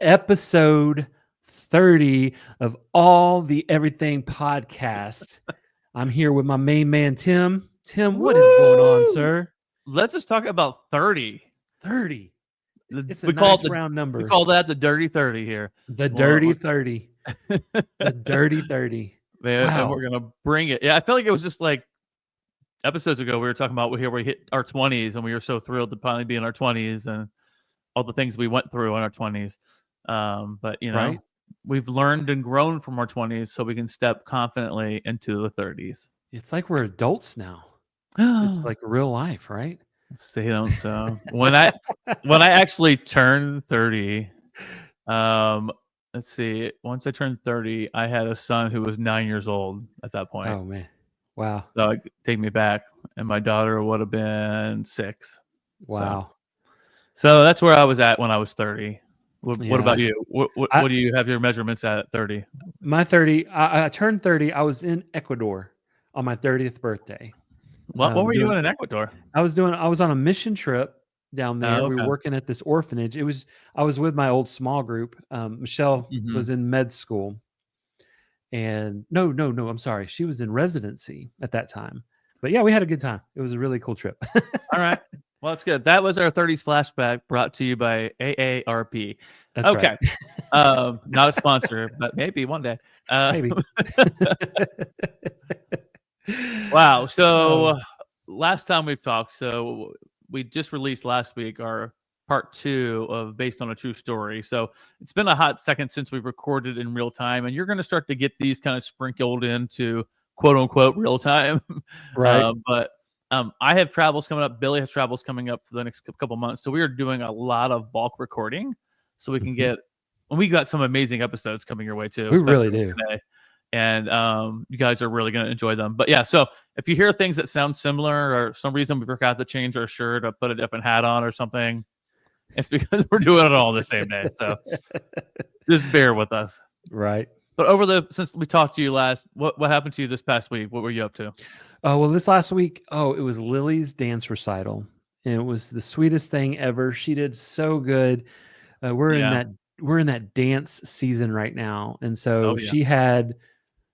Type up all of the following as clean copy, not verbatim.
episode 30 of All the Everything podcast. I'm here with my main man, Tim. Tim, what is going on, sir? Let's just talk about 30. 30. It's a We call nice it round number. We call that the dirty 30 here. The dirty 30. The dirty 30. Man, Wow. and we're gonna bring it. Yeah, I feel like it was just like episodes ago we were talking about here we hit our 20s and we were so thrilled to finally be in our 20s and all the things we went through in our 20s. But you know, Right? we've learned and grown from our 20s so we can step confidently into the 30s. It's like we're adults now. It's like real life, right? Say don't so. When I actually turned 30, let's see. Once I turned 30, I had a son who was 9 years old at that point. Oh man. Wow. So it take me back, and my daughter would have been 6. Wow. So that's where I was at when I was 30. What Yeah. about you? What do you have your measurements at 30? My 30, I turned 30. I was in Ecuador on my 30th birthday. What were you doing in Ecuador? I was on a mission trip down there. Oh, We were okay. working at this orphanage. I was with my old small group. Michelle was in med school. And no, I'm sorry. She was in residency at that time. But yeah, we had a good time. It was a really cool trip. All right. Well, that's good. That was our 30s flashback brought to you by AARP. That's okay. Right. Not a sponsor, but maybe one day. Maybe. Wow. So last time we've talked, so we just released last week our part 2 of Based on a True Story. So it's been a hot second since we've recorded in real time, and you're going to start to get these kind of sprinkled into quote unquote real time. Right. But I have travels coming up. Billy has travels coming up for the next couple months. So we are doing a lot of bulk recording so we can get, and we got some amazing episodes coming your way too. We really do. Today. And you guys are really going to enjoy them. But yeah, so if you hear things that sound similar or some reason we forgot to change our shirt or put a different hat on or something, it's because we're doing it all the same day. So just bear with us. Right. But since we talked to you last, what happened to you this past week? What were you up to? Oh, well, this last week, it was Lily's dance recital. And it was the sweetest thing ever. She did so good. We're in that dance season right now. And so she had,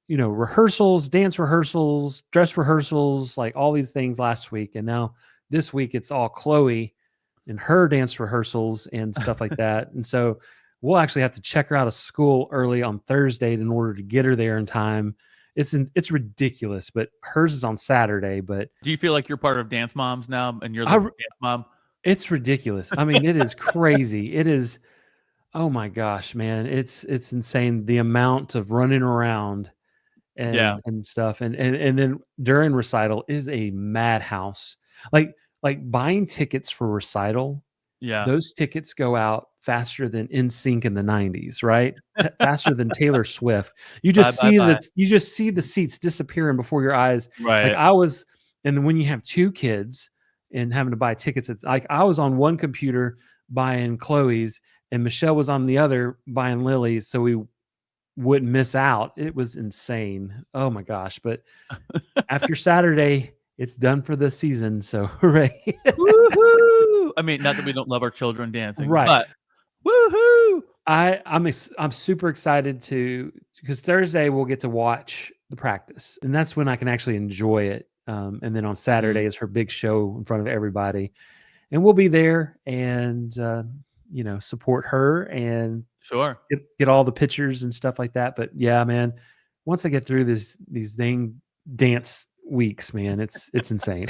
rehearsals, dance rehearsals, dress rehearsals, like all these things last week. And now this week it's all Chloe and her dance rehearsals and stuff like that. And so we'll actually have to check her out of school early on Thursday in order to get her there in time. It's ridiculous, but hers is on Saturday. But do you feel like you're part of Dance Moms now and you're the dance mom? It's ridiculous. I mean, it is crazy. It is. Oh my gosh, man. It's insane. The amount of running around and stuff. And then during recital is a madhouse. Like buying tickets for recital. Yeah. Those tickets go out faster than NSYNC in the 90s, right? Faster than Taylor Swift. You just see the seats disappearing before your eyes. Right. And when you have 2 kids and having to buy tickets, it's like I was on one computer buying Chloe's and Michelle was on the other buying Lily's, so we wouldn't miss out. It was insane. Oh my gosh. But after Saturday, it's done for the season. So hooray. Woohoo! I mean, not that we don't love our children dancing, right? But woohoo! I'm super excited because Thursday we'll get to watch the practice, and that's when I can actually enjoy it. And then on Saturday is her big show in front of everybody, and we'll be there and support her and get all the pictures and stuff like that. But yeah, man, once I get through these dang dance weeks, man, it's insane.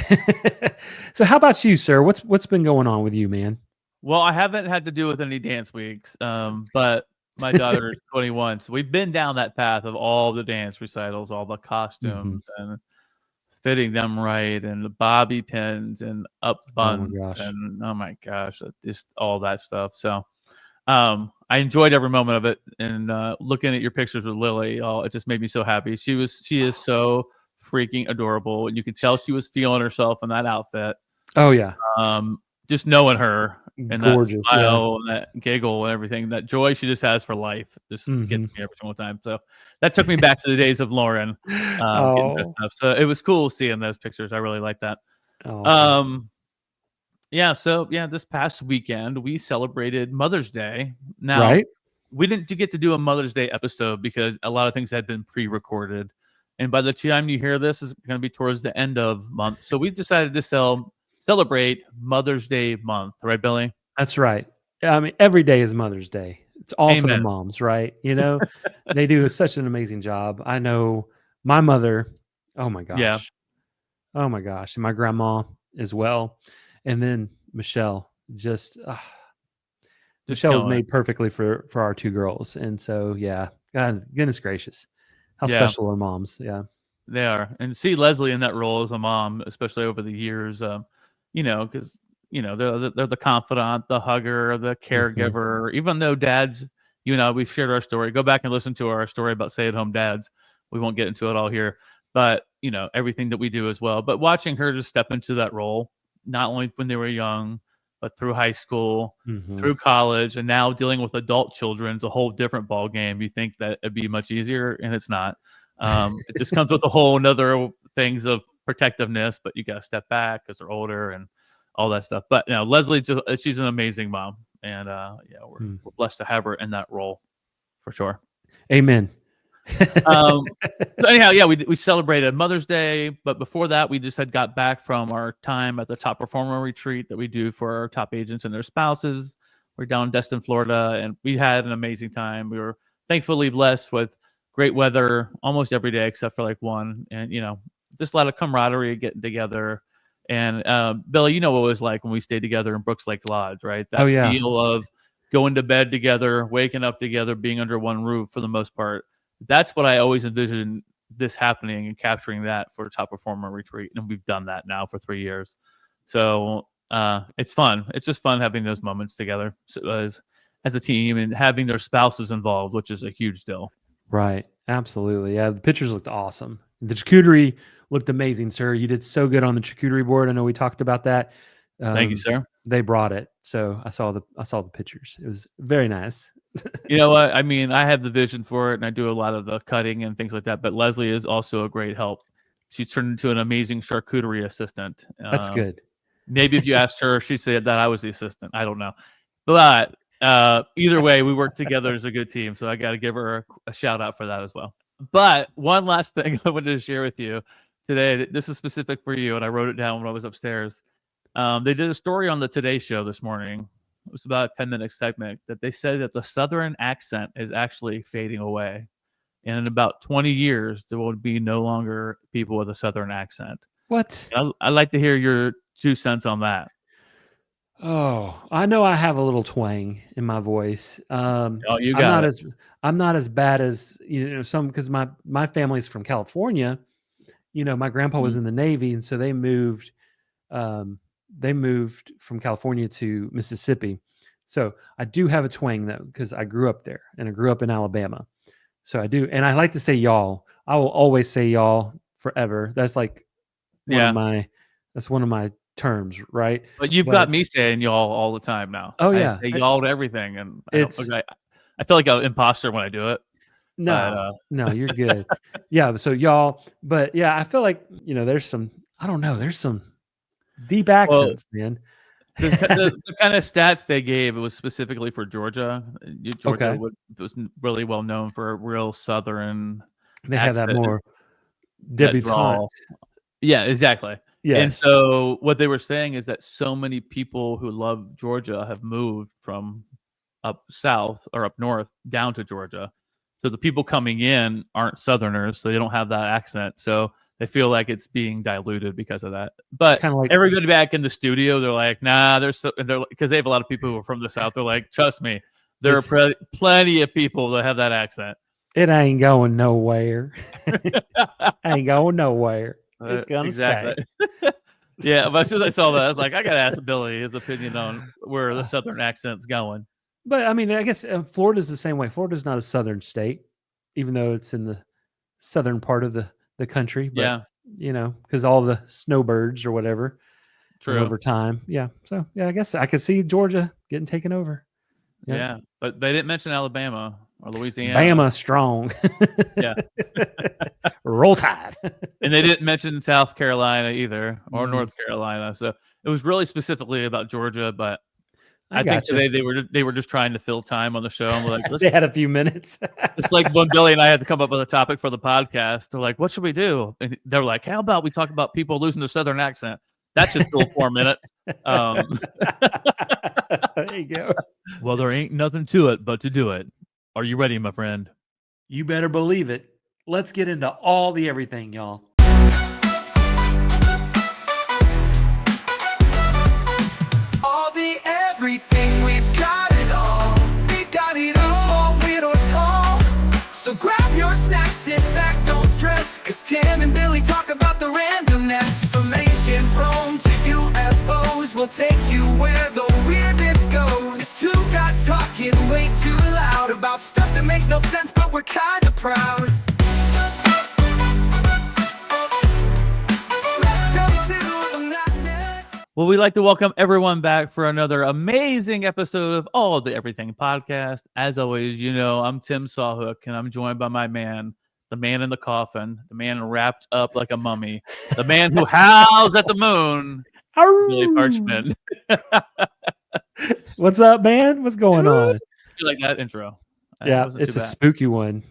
So how about you, sir? What's been going on with you, man? Well, I haven't had to do with any dance weeks, but my daughter is 21, so we've been down that path of all the dance recitals, all the costumes and fitting them right, and the bobby pins and up buns, and oh my gosh, just all that stuff. So I enjoyed every moment of it, and looking at your pictures with Lily, it just made me so happy. She is so freaking adorable, and you could tell she was feeling herself in that outfit. Oh yeah. Just knowing her and gorgeous, that smile and that giggle and everything, that joy she just has for life, just gets me every single time. So that took me back to the days of Lauren. So it was cool seeing those pictures. I really like that. This past weekend we celebrated Mother's Day. Now, we didn't get to do a Mother's Day episode because a lot of things had been pre-recorded. And by the time you hear this, is going to be towards the end of month. So we decided to celebrate Mother's Day month. Right, Billy? That's right. I mean, every day is Mother's Day. It's all for the Amen. moms, right? You know, they do such an amazing job. I know my mother, oh my Yeah. gosh. Oh my gosh. And my grandma as well. And then Michelle, Michelle was killing it. made perfectly for our two girls. And so, yeah, God, goodness gracious. How Yeah. special are moms. Yeah. They are. And see Leslie in that role as a mom, especially over the years, you know, because, you know, they're the confidant, the hugger, the caregiver. Even though dads, you know, we've shared our story. Go back and listen to our story about stay-at-home dads. We won't get into it all here. But, you know, everything that we do as well. But watching her just step into that role, not only when they were young, but through high school, through college, and now dealing with adult children is a whole different ball game. You think that it'd be much easier, and it's not. It just comes with a whole nother things of protectiveness, but you got to step back because they're older and all that stuff. But you know, Leslie, she's an amazing mom, and yeah, we're blessed to have her in that role for sure. Amen. So anyhow, yeah, we celebrated Mother's Day, but before that, we just had got back from our time at the top performer retreat that we do for our top agents and their spouses. We're down in Destin, Florida, and we had an amazing time. We were thankfully blessed with great weather almost every day except for like one, and you know, just a lot of camaraderie getting together. And Billy, you know what it was like when we stayed together in Brooks Lake Lodge, right? That feel of going to bed together, waking up together, being under one roof for the most part. That's what I always envisioned this happening and capturing that for Top Performer Retreat. And we've done that now for 3 years. So it's fun. It's just fun having those moments together as a team and having their spouses involved, which is a huge deal. Right. Absolutely. Yeah. The pictures looked awesome. The charcuterie looked amazing, sir. You did so good on the charcuterie board. I know we talked about that. Thank you, sir. They brought it. So I saw the pictures. It was very nice. You know what? I mean, I have the vision for it and I do a lot of the cutting and things like that, but Leslie is also a great help. She's turned into an amazing charcuterie assistant. That's good. Maybe if you asked her, she said that I was the assistant. I don't know. But either way, we work together as a good team. So I got to give her a shout out for that as well. But one last thing I wanted to share with you today. This is specific for you, and I wrote it down when I was upstairs. They did a story on the Today Show this morning. It was about a 10-minute segment that they said that the Southern accent is actually fading away. And in about 20 years, there will be no longer people with a Southern accent. What? I'd like to hear your 2 cents on that. Oh, I know I have a little twang in my voice. You got it. I'm not as bad as, you know, some, because my family's from California. You know, my grandpa was in the Navy, and so they moved from California to Mississippi. So I do have a twang though, because I grew up there and I grew up in Alabama. So I do. And I like to say y'all. I will always say y'all forever. That's like one of my terms, right? But you've got me saying y'all all the time now. Oh yeah. I say y'all to everything, and I feel like an imposter when I do it. No, no, you're good. Yeah. So y'all, but yeah, I feel like, you know, there's some deep accents, man. The kind of stats they gave, it was specifically for Georgia. Georgia was really well known for a real Southern. They have that more debutante. Yeah, exactly. Yes. And so what they were saying is that so many people who love Georgia have moved from up south or up north down to Georgia. So the people coming in aren't Southerners, so they don't have that accent. So they feel like it's being diluted because of that. But kind of like everybody back in the studio, they're like, nah, because they have a lot of people who are from the South. They're like, trust me, there are plenty of people that have that accent. It ain't going nowhere. Ain't going nowhere. It's going to stay. Yeah, but as soon as I saw that, I was like, I got to ask Billy his opinion on where the Southern accent's going. But I mean, I guess Florida's the same way. Florida's not a Southern state, even though it's in the southern part of the country. But, yeah. You know, because all the snowbirds or whatever. True. Over time. Yeah. So, yeah, I guess I could see Georgia getting taken over. Yep. Yeah. But they didn't mention Alabama or Louisiana. Bama strong. Yeah. Roll Tide. And they didn't mention South Carolina either or North Carolina. So it was really specifically about Georgia, but I think today they were just trying to fill time on the show. And we're like, they had a few minutes. It's like when Billy and I had to come up with a topic for the podcast. They're like, "What should we do?" And they're like, "How about we talk about people losing their Southern accent?" That should fill 4 minutes. There you go. Well, there ain't nothing to it but to do it. Are you ready, my friend? You better believe it. Let's get into all the everything, y'all. All the everything, we've got it all. We've got it all, small, weird, or tall. So grab your snacks, sit back, don't stress. Cause Tim and Billy talk about the randomness. Formation prone to UFOs. We'll take you where the weirdness goes. It's two guys talking way too loud about stuff that makes no sense, but we're kinda proud. Well, we'd like to welcome everyone back for another amazing episode of All of the Everything podcast. As always, you know, I'm Tim Sawhook, and I'm joined by my man, the man in the coffin, the man wrapped up like a mummy, the man who howls at the moon, Billy Parchman. What's up, man? What's going on? You like that intro? Yeah, it's a spooky one.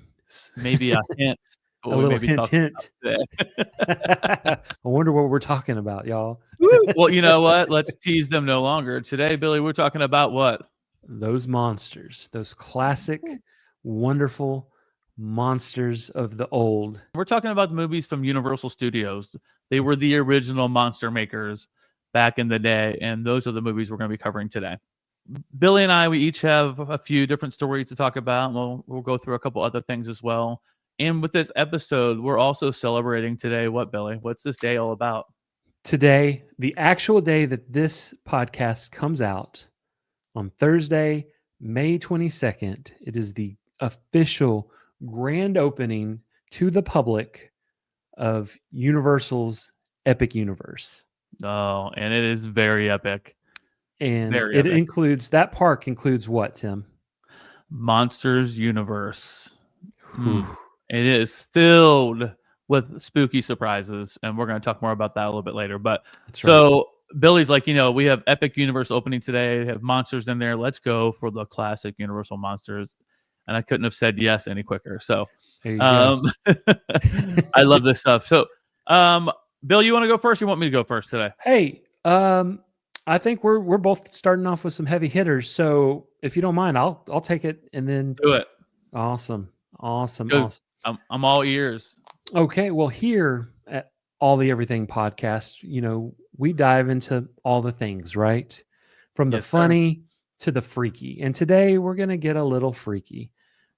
Maybe a hint. A little hint. I wonder what we're talking about, y'all. Well, you know what? Let's tease them no longer. Today, Billy, we're talking about what? Those monsters. Those classic, wonderful monsters of the old. We're talking about the movies from Universal Studios. They were the original monster makers back in the day, and those are the movies we're going to be covering today. Billy and I, we each have a few different stories to talk about. We'll go through a couple other things as well. And with this episode, we're also celebrating today. What, Billy? What's this day all about? Today, the actual day that this podcast comes out, on Thursday, May 22nd, it is the official grand opening to the public of Universal's Epic Universe. Oh, and it is very epic. And includes, that park includes what, Tim? Monsters Universe. It is filled with spooky surprises, and we're going to talk more about that a little bit later. But so Billy's like, you know, we have Epic Universe opening today. We have monsters in there. Let's go for the classic Universal monsters. And I couldn't have said yes any quicker. So I love this stuff. So Bill, you want to go first? Or you want me to go first today? Hey, I think we're both starting off with some heavy hitters. So if you don't mind, I'll take it and then do it. Awesome. I'm all ears. Okay, well, here at All the Everything podcast, you know, we dive into all the things, right? From the funny to the freaky. And today we're going to get a little freaky.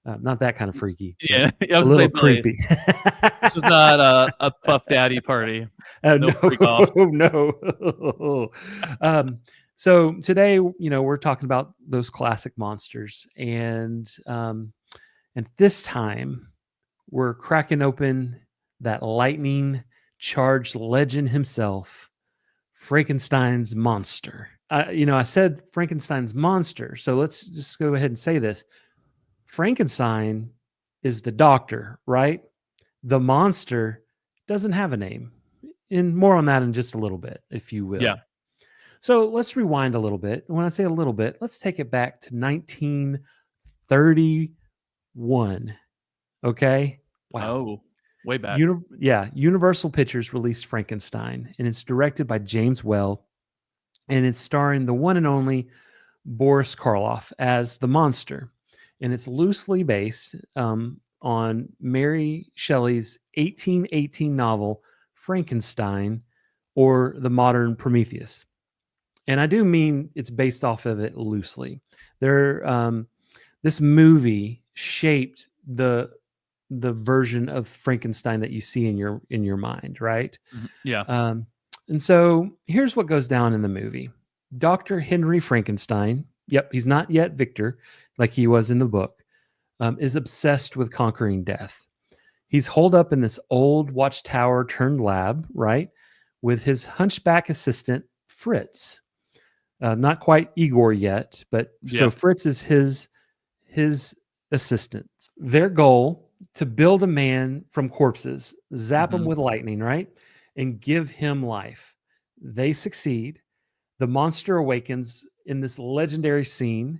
Not that kind of freaky. Yeah, a little creepy. This is not a Puff Daddy party. No. So today, you know, we're talking about those classic monsters. And this time, we're cracking open that lightning charged legend himself, Frankenstein's monster. I said Frankenstein's monster. So let's just go ahead and say this. Frankenstein is the doctor, right? The monster doesn't have a name. And more on that in just a little bit, if you will. Yeah. So let's rewind a little bit. When I say a little bit, let's take it back to 1931. Okay. Wow. Oh, way back. Universal Pictures released Frankenstein, and it's directed by James Whale, and it's starring the one and only Boris Karloff as the monster. And it's loosely based on Mary Shelley's 1818 novel, Frankenstein, or the modern Prometheus. And I do mean it's based off of it loosely. This movie shaped the version of Frankenstein that you see in your mind, right? Yeah. And so here's what goes down in the movie. Dr. Henry Frankenstein, he's not yet Victor like he was in the book, is obsessed with conquering death. He's holed up in this old watchtower turned lab, right, with his hunchback assistant, Fritz. Not quite Igor yet, but so Fritz is his assistant. Their goal, to build a man from corpses, zap him with lightning, right, and give him life. They succeed. The monster awakens in this legendary scene.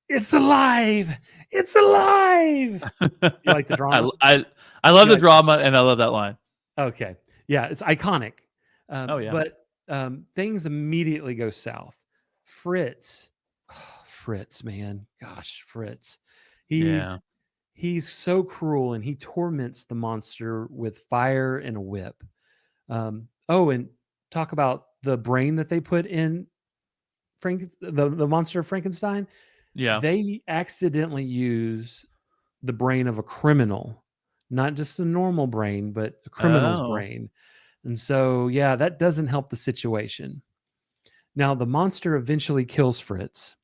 It's alive! It's alive! You like the drama? I love the drama, and I love that line. Okay. Yeah, it's iconic. Oh, yeah. But things immediately go south. Fritz, Fritz, man. Gosh, Fritz. He's so cruel, and he torments the monster with fire and a whip. And talk about the brain that they put in the monster of Frankenstein. Yeah. They accidentally use the brain of a criminal, not just a normal brain, but a criminal's brain. And so, yeah, that doesn't help the situation. Now, the monster eventually kills Fritz.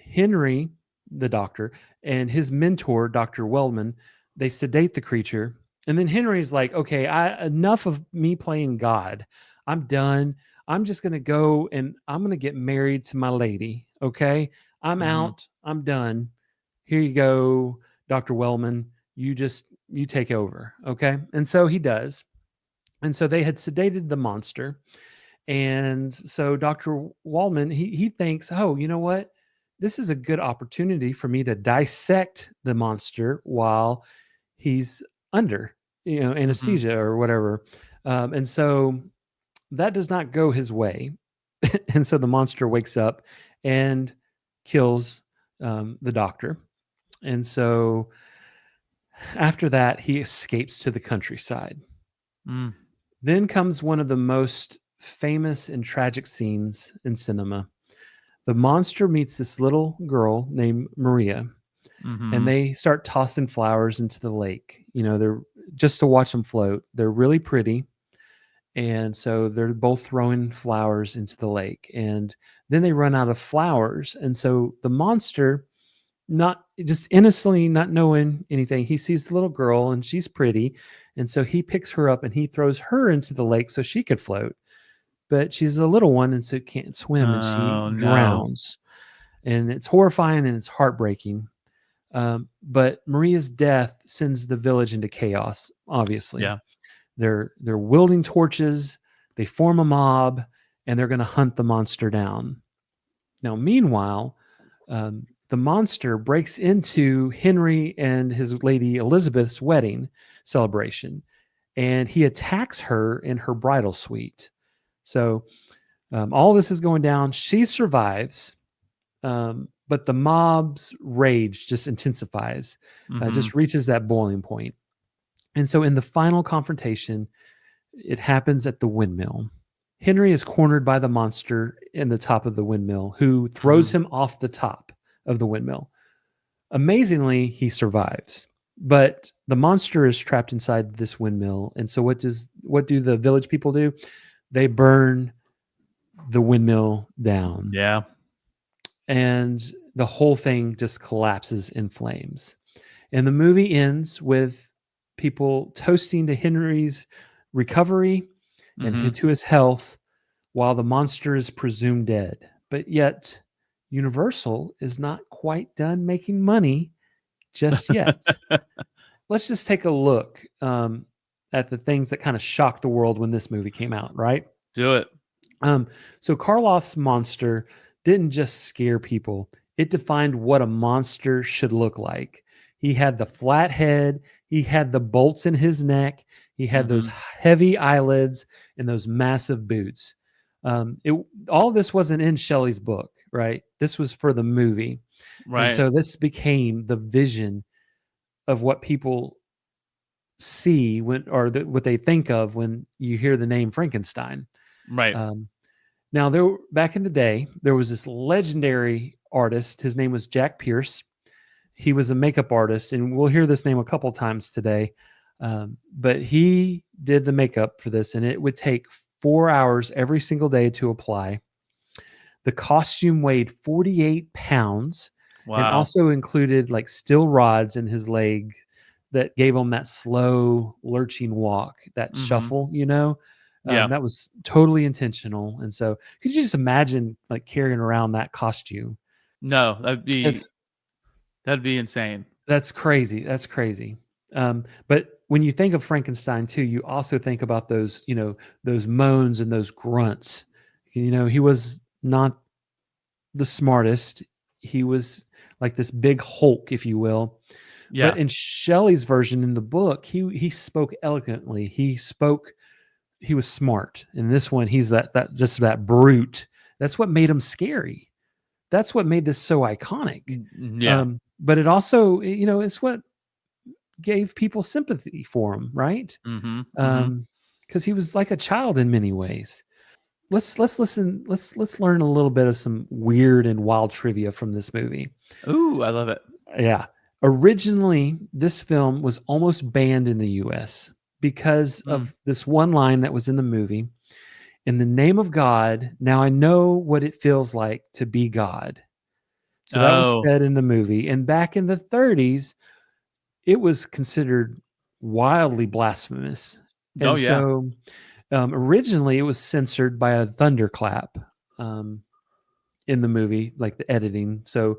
Henry, the doctor, and his mentor, Dr. Wellman, they sedate the creature. And then Henry's like, okay, enough of me playing God. I'm done. I'm just going to go and I'm going to get married to my lady. Okay. I'm out. I'm done. Here you go, Dr. Wellman. You take over. Okay. And so he does. And so they had sedated the monster. And so Dr. Wallman, he thinks, oh, you know what? This is a good opportunity for me to dissect the monster while he's under, anesthesia or whatever. And so that does not go his way. And so the monster wakes up and kills the doctor. And so after that, he escapes to the countryside. Then comes one of the most famous and tragic scenes in cinema. The monster meets this little girl named Maria, and they start tossing flowers into the lake. They're just to watch them float. They're really pretty. And so they're both throwing flowers into the lake, and then they run out of flowers. And so the monster, not just innocently, not knowing anything, he sees the little girl and she's pretty. And so he picks her up and he throws her into the lake so she could float. But she's a little one and so can't swim, and she drowns. And it's horrifying and it's heartbreaking. But Maria's death sends the village into chaos, obviously. Yeah. They're wielding torches, they form a mob, and they're going to hunt the monster down. Now, meanwhile, the monster breaks into Henry and his lady Elizabeth's wedding celebration, and he attacks her in her bridal suite. So all this is going down. She survives, but the mob's rage just intensifies, just reaches that boiling point. And so in the final confrontation, it happens at the windmill. Henry is cornered by the monster in the top of the windmill, who throws him off the top of the windmill. Amazingly, he survives, but the monster is trapped inside this windmill. And so what do the village people do? They burn the windmill down. Yeah. And the whole thing just collapses in flames. And the movie ends with people toasting to Henry's recovery and to his health, while the monster is presumed dead. But yet, Universal is not quite done making money just yet. Let's just take a look at the things that kind of shocked the world when this movie came out, right? Do it. So Karloff's monster didn't just scare people. It defined what a monster should look like. He had the flat head. He had the bolts in his neck. He had those heavy eyelids and those massive boots. All this wasn't in Shelley's book, right? This was for the movie. Right. And so this became the vision of what people see what they think of when you hear the name Frankenstein. Right. Now, back in the day, there was this legendary artist. His name was Jack Pierce. He was a makeup artist, and we'll hear this name a couple times today. But he did the makeup for this, and it would take 4 hours every single day to apply. The costume weighed 48 pounds and also included like steel rods in his leg that gave him that slow lurching walk, that shuffle, that was totally intentional. And so could you just imagine like carrying around that costume? No, that'd be insane. That's crazy. That's crazy. But when you think of Frankenstein too, you also think about those moans and those grunts. He was not the smartest. He was like this big Hulk, if you will. Yeah. But in Shelley's version in the book, he spoke eloquently. He was smart. In this one, he's that brute. That's what made him scary. That's what made this so iconic. Yeah. But it also, it's what gave people sympathy for him, right? Because he was like a child in many ways. Let's listen. Let's learn a little bit of some weird and wild trivia from this movie. Ooh, I love it. Yeah. Originally, this film was almost banned in the U.S. because of this one line that was in the movie. In the name of God, now I know what it feels like to be God. So that was said in the movie. And back in the 30s, it was considered wildly blasphemous. And so originally it was censored by a thunderclap in the movie, like the editing. So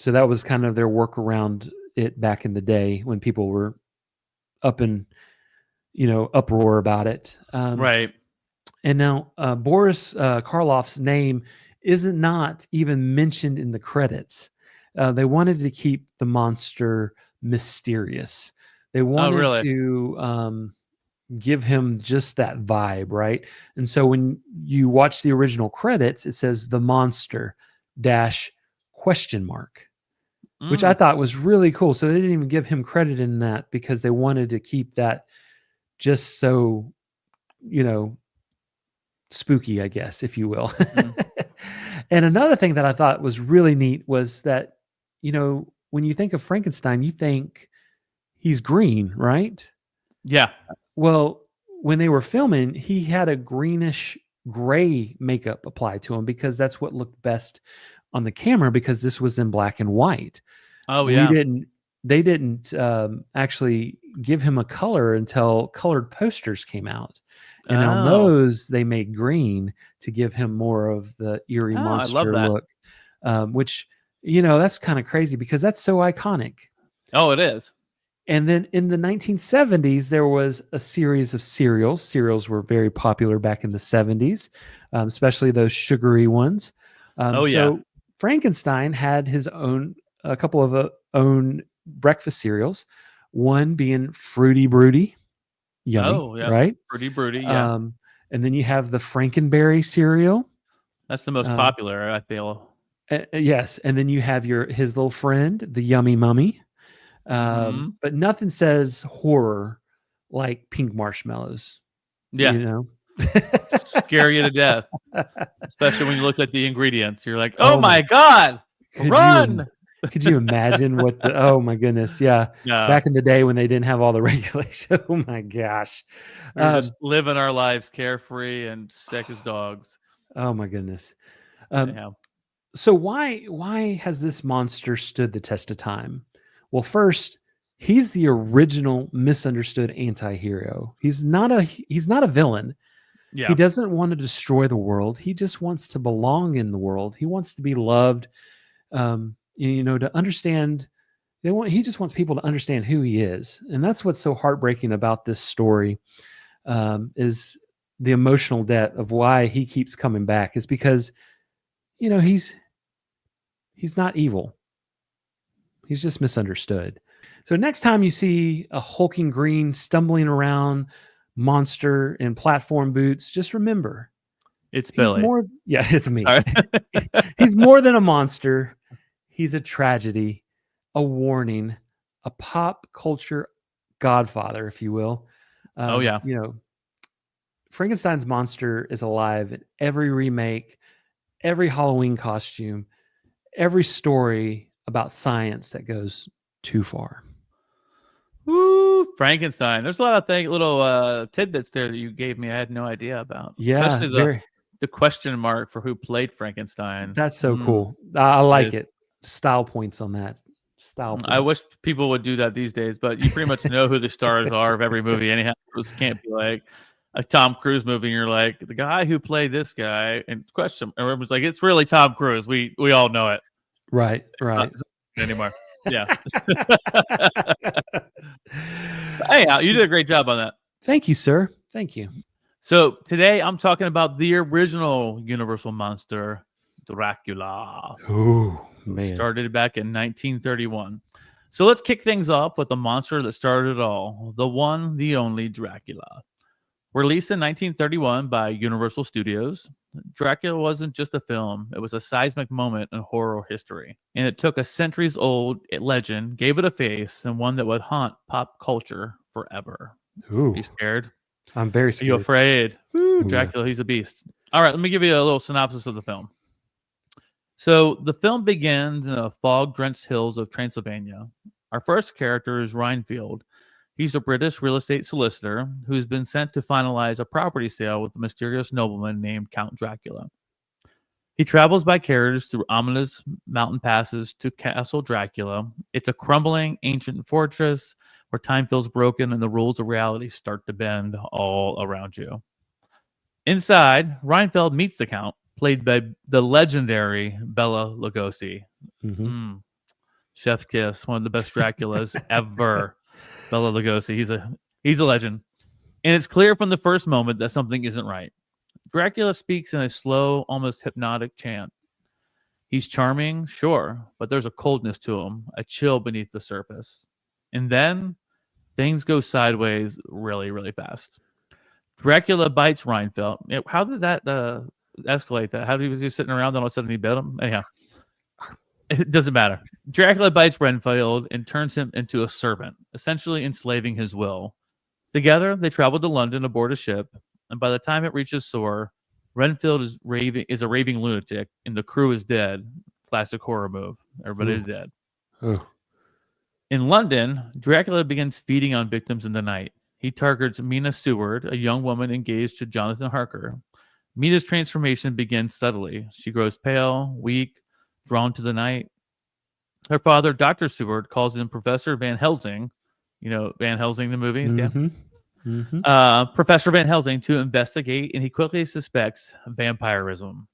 that was kind of their work around it back in the day when people were up in, uproar about it. Right. And now Boris Karloff's name isn't not even mentioned in the credits. They wanted to keep the monster mysterious. They wanted to give him just that vibe, right? And so when you watch the original credits, it says the monster question mark, which I thought was really cool. So they didn't even give him credit in that because they wanted to keep that just so, spooky, I guess, if you will. And another thing that I thought was really neat was that, when you think of Frankenstein, you think he's green, right? Yeah. Well, when they were filming, he had a greenish gray makeup applied to him because that's what looked best on the camera because this was in black and white. Oh, yeah. They didn't actually give him a color until colored posters came out. And on those, they made green to give him more of the eerie monster look, which, that's kind of crazy because that's so iconic. Oh, it is. And then in the 1970s, there was a series of cereals. Cereals were very popular back in the 70s, especially those sugary ones. So Frankenstein had a couple of own breakfast cereals, one being Fruity Broody. Yummy, right? Fruity Broody, yeah. And then you have the Frankenberry cereal. That's the most popular, I feel. Yes, and then you have his little friend, the Yummy Mummy. But nothing says horror like pink marshmallows. Yeah. Scare you to death. Especially when you look at the ingredients. You're like, oh my God, run! Could you imagine oh my goodness. Yeah. Back in the day when they didn't have all the regulation. Oh my gosh. We're just living our lives carefree and sick as dogs. Oh my goodness. So why has this monster stood the test of time? Well, first, he's the original misunderstood anti-hero. He's not a villain. Yeah. He doesn't want to destroy the world. He just wants to belong in the world. He wants to be loved. To understand. He just wants people to understand who he is, and that's what's so heartbreaking about this story. Is the emotional debt of why he keeps coming back is because, he's not evil. He's just misunderstood. So next time you see a hulking green stumbling around monster in platform boots, just remember it's Billy. It's me. He's more than a monster. He's a tragedy, a warning, a pop culture godfather, if you will. Frankenstein's monster is alive in every remake, every Halloween costume, every story about science that goes too far. Woo, Frankenstein. There's a lot of little tidbits there that you gave me I had no idea about. Yeah, especially the question mark for who played Frankenstein. That's so cool. I like it. Style points on that. I wish people would do that these days, but you pretty much know who the stars are of every movie anyhow. This can't be like a Tom Cruise movie and you're like, the guy who played this guy and everyone's like, it's really Tom Cruise. We all know it. Right. Anymore. Yeah. Anyhow, you did a great job on that. Thank you, sir. Thank you. So today I'm talking about the original Universal monster, Dracula. Oh, man. Started back in 1931. So let's kick things off with the monster that started it all, the one, the only Dracula. Released in 1931 by Universal Studios, Dracula wasn't just a film, it was a seismic moment in horror history. And it took a centuries-old legend, gave it a face, and one that would haunt pop culture forever. Ooh. Are you scared? I'm very scared. Are you afraid? Ooh, Dracula, he's a beast. All right, let me give you a little synopsis of the film. So the film begins in the fog-drenched hills of Transylvania. Our first character is Reinfeld. He's a British real estate solicitor who's been sent to finalize a property sale with a mysterious nobleman named Count Dracula. He travels by carriage through ominous mountain passes to Castle Dracula. It's a crumbling ancient fortress where time feels broken and the rules of reality start to bend all around you. Inside, Reinfeld meets the Count, played by the legendary Bela Lugosi. Chef's kiss, one of the best Draculas ever. Bela Lugosi, he's a legend. And it's clear from the first moment that something isn't right. Dracula speaks in a slow, almost hypnotic chant. He's charming, sure, but there's a coldness to him, a chill beneath the surface. And then things go sideways really, really fast. Dracula bites Reinfeld. How did that escalate that? How was he sitting around and all of a sudden he bit him? Anyhow, it doesn't matter. Dracula bites Renfield and turns him into a servant, essentially enslaving his will. Together, they travel to London aboard a ship, and by the time it reaches shore, Renfield is a raving lunatic, and the crew is dead. Classic horror move. Everybody is dead. In London, Dracula begins feeding on victims in the night. He targets Mina Seward, a young woman engaged to Jonathan Harker. Mina's transformation begins subtly. She grows pale, weak, drawn to the night. Her father, Dr. Seward, calls in Professor Van Helsing. You know Van Helsing, the movies? Yeah. Professor Van Helsing to investigate, and he quickly suspects vampirism.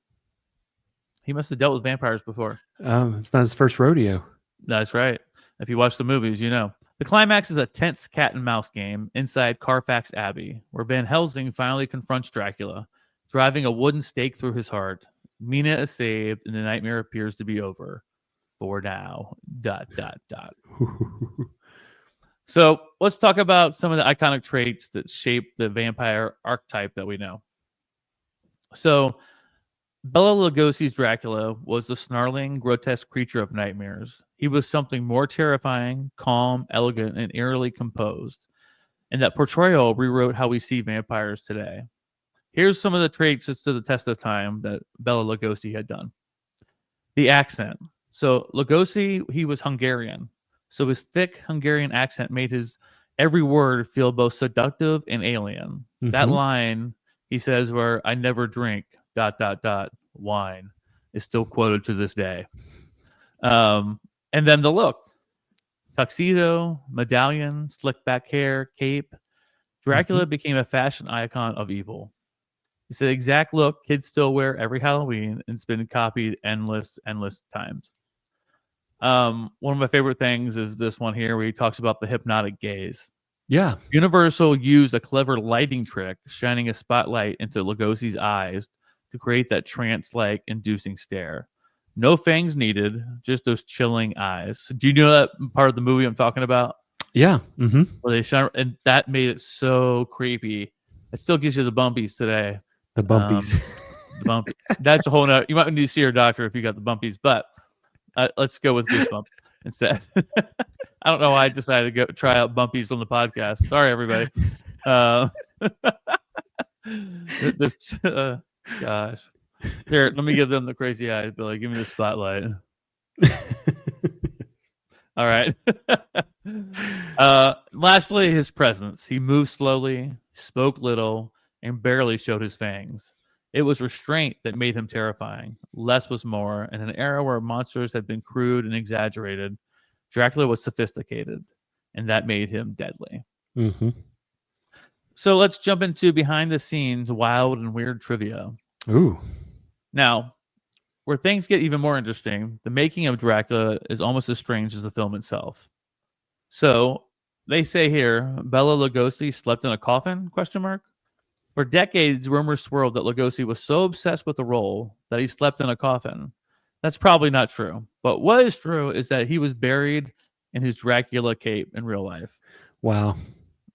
He must have dealt with vampires before. It's not his first rodeo. That's right. If you watch the movies, you know. The climax is a tense cat and mouse game inside Carfax Abbey, where Van Helsing finally confronts Dracula, driving a wooden stake through his heart. Mina is saved, and the nightmare appears to be over. For now. ... So let's talk about some of the iconic traits that shape the vampire archetype that we know. So Bela Lugosi's Dracula was the snarling, grotesque creature of nightmares. He was something more terrifying, calm, elegant, and eerily composed. And that portrayal rewrote how we see vampires today. Here's some of the traits that stood the test of time that Bela Lugosi had done. The accent. So Lugosi, he was Hungarian. So his thick Hungarian accent made his every word feel both seductive and alien. That line, he says, where I never drink, ... wine, is still quoted to this day. And then the look. Tuxedo, medallion, slick back hair, cape. Dracula became a fashion icon of evil. It's the exact look kids still wear every Halloween, and it's been copied endless times. One of my favorite things is this one here where he talks about the hypnotic gaze. Yeah. Universal used a clever lighting trick, shining a spotlight into Lugosi's eyes to create that trance-like inducing stare. No fangs needed, just those chilling eyes. Do you know that part of the movie I'm talking about? Yeah. Where they shine, and that made it so creepy. It still gives you the bumpies today. The bumpies. The bumpies. That's a whole nother. You might need to see your doctor if you got the bumpies, but let's go with Goosebumps instead. I don't know why I decided to go try out bumpies on the podcast. Sorry, everybody. Gosh. Here, let me give them the crazy eyes, Billy. Give me the spotlight. All right. Lastly, his presence. He moved slowly, spoke little, and barely showed his fangs. It was restraint that made him terrifying. Less was more. In an era where monsters had been crude and exaggerated, Dracula was sophisticated, and that made him deadly. So let's jump into behind the scenes, wild and weird trivia. Ooh. Now, where things get even more interesting, the making of Dracula is almost as strange as the film itself. So they say here, Bela Lugosi slept in a coffin? ? For decades, rumors swirled that Lugosi was so obsessed with the role that he slept in a coffin. That's probably not true. But what is true is that he was buried in his Dracula cape in real life. Wow.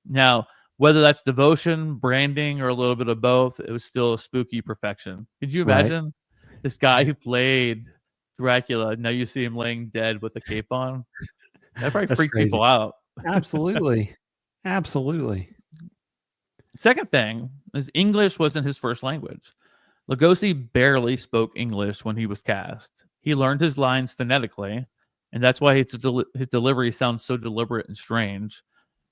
Now, whether that's devotion, branding, or a little bit of both, it was still a spooky perfection. Could you imagine this guy who played Dracula? Now you see him laying dead with a cape on. That probably freaked people out. Absolutely. Absolutely. Second thing is English wasn't his first language. Lugosi barely spoke English when he was cast. He learned his lines phonetically, and that's why his delivery sounds so deliberate and strange.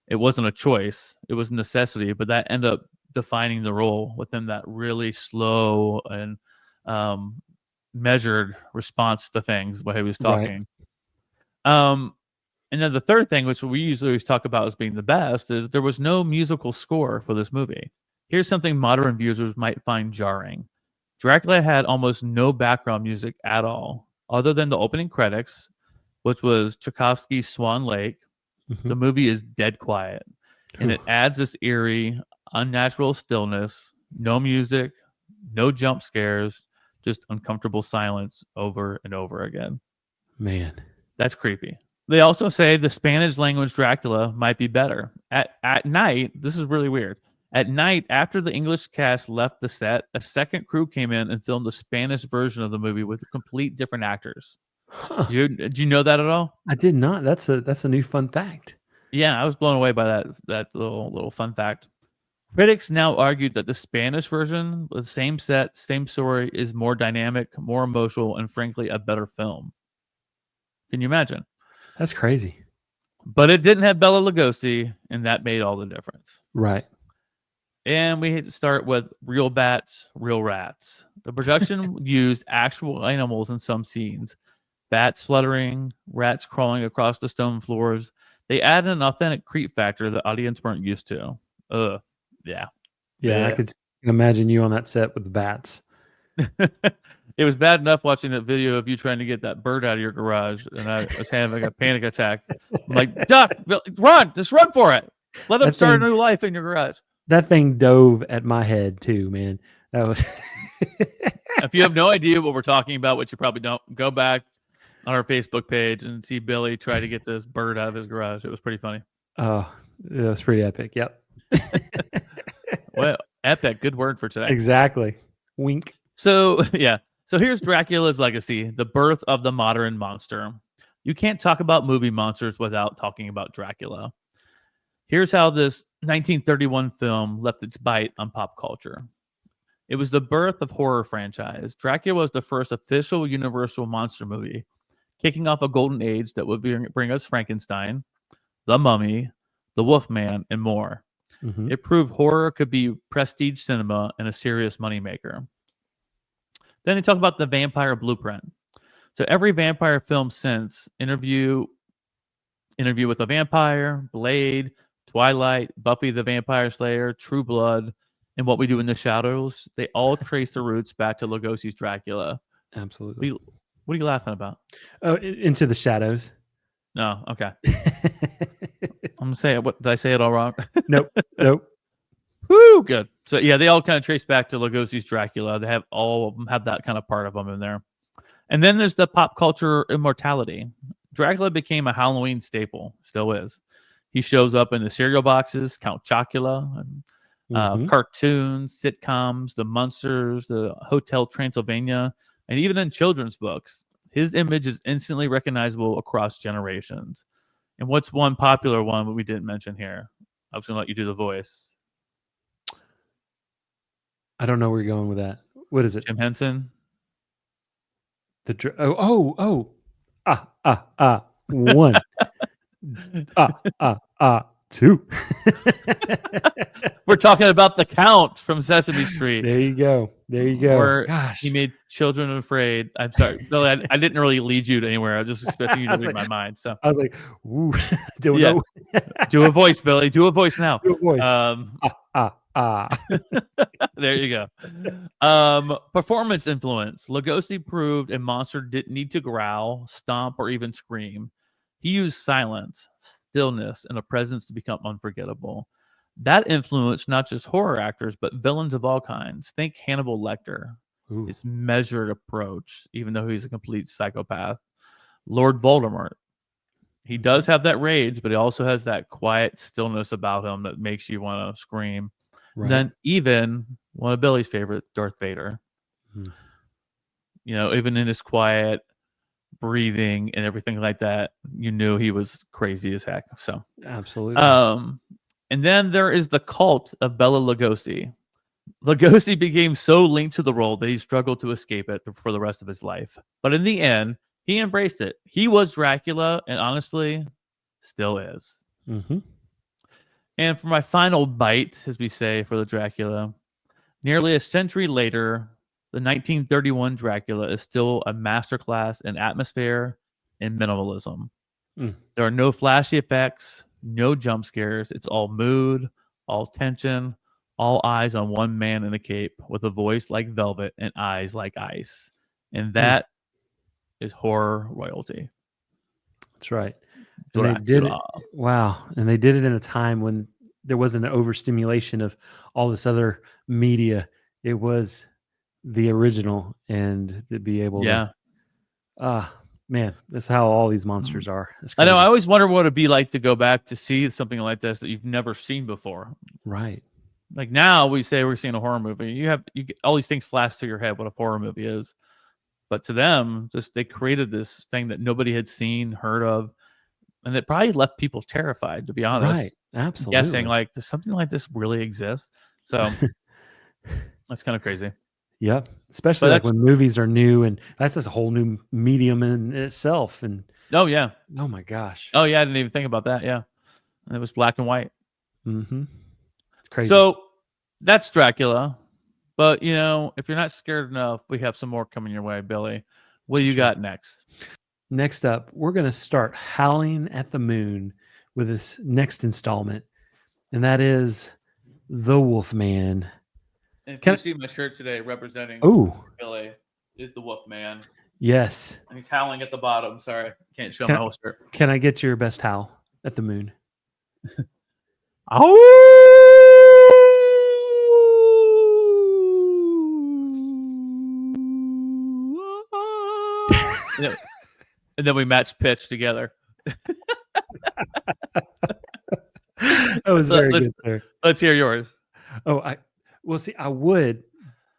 It wasn't a choice, it was a necessity, but that ended up defining the role within that really slow and measured response to things while he was talking. And then the third thing, which we usually always talk about as being the best, is there was no musical score for this movie. Here's something modern viewers might find jarring. Dracula had almost no background music at all, other than the opening credits, which was Tchaikovsky's Swan Lake. The movie is dead quiet, and it adds this eerie, unnatural stillness, no music, no jump scares, just uncomfortable silence over and over again. Man. That's creepy. They also say the Spanish language Dracula might be better. At night, this is really weird. At night, after the English cast left the set, a second crew came in and filmed the Spanish version of the movie with complete different actors. Huh. Did you know that at all? I did not. That's a new fun fact. Yeah, I was blown away by that little fun fact. Critics now argued that the Spanish version, with the same set, same story, is more dynamic, more emotional, and frankly, a better film. Can you imagine? That's crazy. But it didn't have Bela Lugosi, and that made all the difference. Right. And we had to start with real bats, real rats. The production used actual animals in some scenes. Bats fluttering, rats crawling across the stone floors. They added an authentic creep factor the audience weren't used to. Yeah. Yeah, I could imagine you on that set with the bats. It was bad enough watching that video of you trying to get that bird out of your garage, and I was having a panic attack. I'm like, Duck, run! Just run for it! Let him start a new life in your garage. That thing dove at my head too, man. That was. If you have no idea what we're talking about, which you probably don't, go back on our Facebook page and see Billy try to get this bird out of his garage. It was pretty funny. Oh, it was pretty epic. Yep. Well, epic. Good word for today. Exactly. Wink. So, yeah. So here's Dracula's legacy, the birth of the modern monster. You can't talk about movie monsters without talking about Dracula. Here's how this 1931 film left its bite on pop culture. It was the birth of horror franchise. Dracula was the first official Universal monster movie, kicking off a golden age that would bring us Frankenstein, The Mummy, The Wolfman, and more. It proved horror could be prestige cinema and a serious moneymaker. Then they talk about the vampire blueprint. So every vampire film since, Interview with a Vampire, Blade, Twilight, Buffy the Vampire Slayer, True Blood, and What We Do in the Shadows, they all trace their roots back to Lugosi's Dracula. Absolutely. What are you laughing about? Oh, Into the Shadows. No, okay. I'm gonna say it. What did I say it all wrong? Nope. Woo, good. So yeah, they all kind of trace back to Lugosi's Dracula. They have all of them have that kind of part of them in there. And then there's the pop culture immortality. Dracula became a Halloween staple, still is. He shows up in the cereal boxes, Count Chocula, and, cartoons, sitcoms, the Munsters, the Hotel Transylvania, and even in children's books. His image is instantly recognizable across generations. And what's one popular one that we didn't mention here? I was going to let you do the voice. I don't know where you're going with that. What is it? Jim Henson? One. Two. We're talking about the Count from Sesame Street. There you go. Where Gosh. he made children afraid. I'm sorry. Billy, I didn't really lead you to anywhere. I was just expecting you to read my mind. So I was like, ooh, don't know. Do a voice, Billy. Do a voice now. Do a voice. There you go. Performance influence. Lugosi proved a monster didn't need to growl, stomp, or even scream. He used silence, stillness, and a presence to become unforgettable. That influenced not just horror actors, but villains of all kinds. Think Hannibal Lecter, his measured approach, even though he's a complete psychopath. Lord Voldemort. He does have that rage, but he also has that quiet stillness about him that makes you want to scream. Right. Then even one of Billy's favorite, Darth Vader. You know, even in his quiet breathing and everything like that, you knew he was crazy as heck. So absolutely. And then there is the cult of Bela Lugosi. Lugosi became so linked to the role that he struggled to escape it for the rest of his life. But in the end, he embraced it. He was Dracula, and honestly, still is. And for my final bite, as we say, for the Dracula, nearly a century later, the 1931 Dracula is still a masterclass in atmosphere and minimalism. There are no flashy effects, no jump scares. It's all mood, all tension, all eyes on one man in a cape with a voice like velvet and eyes like ice. And that is horror royalty. That's right. And they did it. Wow. And they did it in a time when there wasn't an overstimulation of all this other media. It was the original, and to be able to man, that's how all these monsters are. I know. I always wonder what it'd be like to go back to see something like this that you've never seen before. Right. Like now we say we're seeing a horror movie. You get all these things flash through your head what a horror movie is. But to them, just they created this thing that nobody had seen, heard of, and it probably left people terrified, to be honest. Right. Absolutely. Guessing like, does something like this really exist? So that's kind of crazy. Yep. Especially like when movies are new, and that's just a whole new medium in itself. And oh yeah. Oh my gosh. Oh yeah, I didn't even think about that. Yeah. And it was black and white. Crazy. So that's Dracula. But you know, if you're not scared enough, we have some more coming your way, Billy. What do you got next? Next up, we're going to start howling at the moon with this next installment, and that is The Wolfman. And if you see my shirt today representing Billy is the Wolfman. Yes. And he's howling at the bottom. Sorry, can't show my whole shirt. Can I get your best howl at the moon? And then we match pitch together. That was very good, sir. Let's hear yours. Well, see, I would,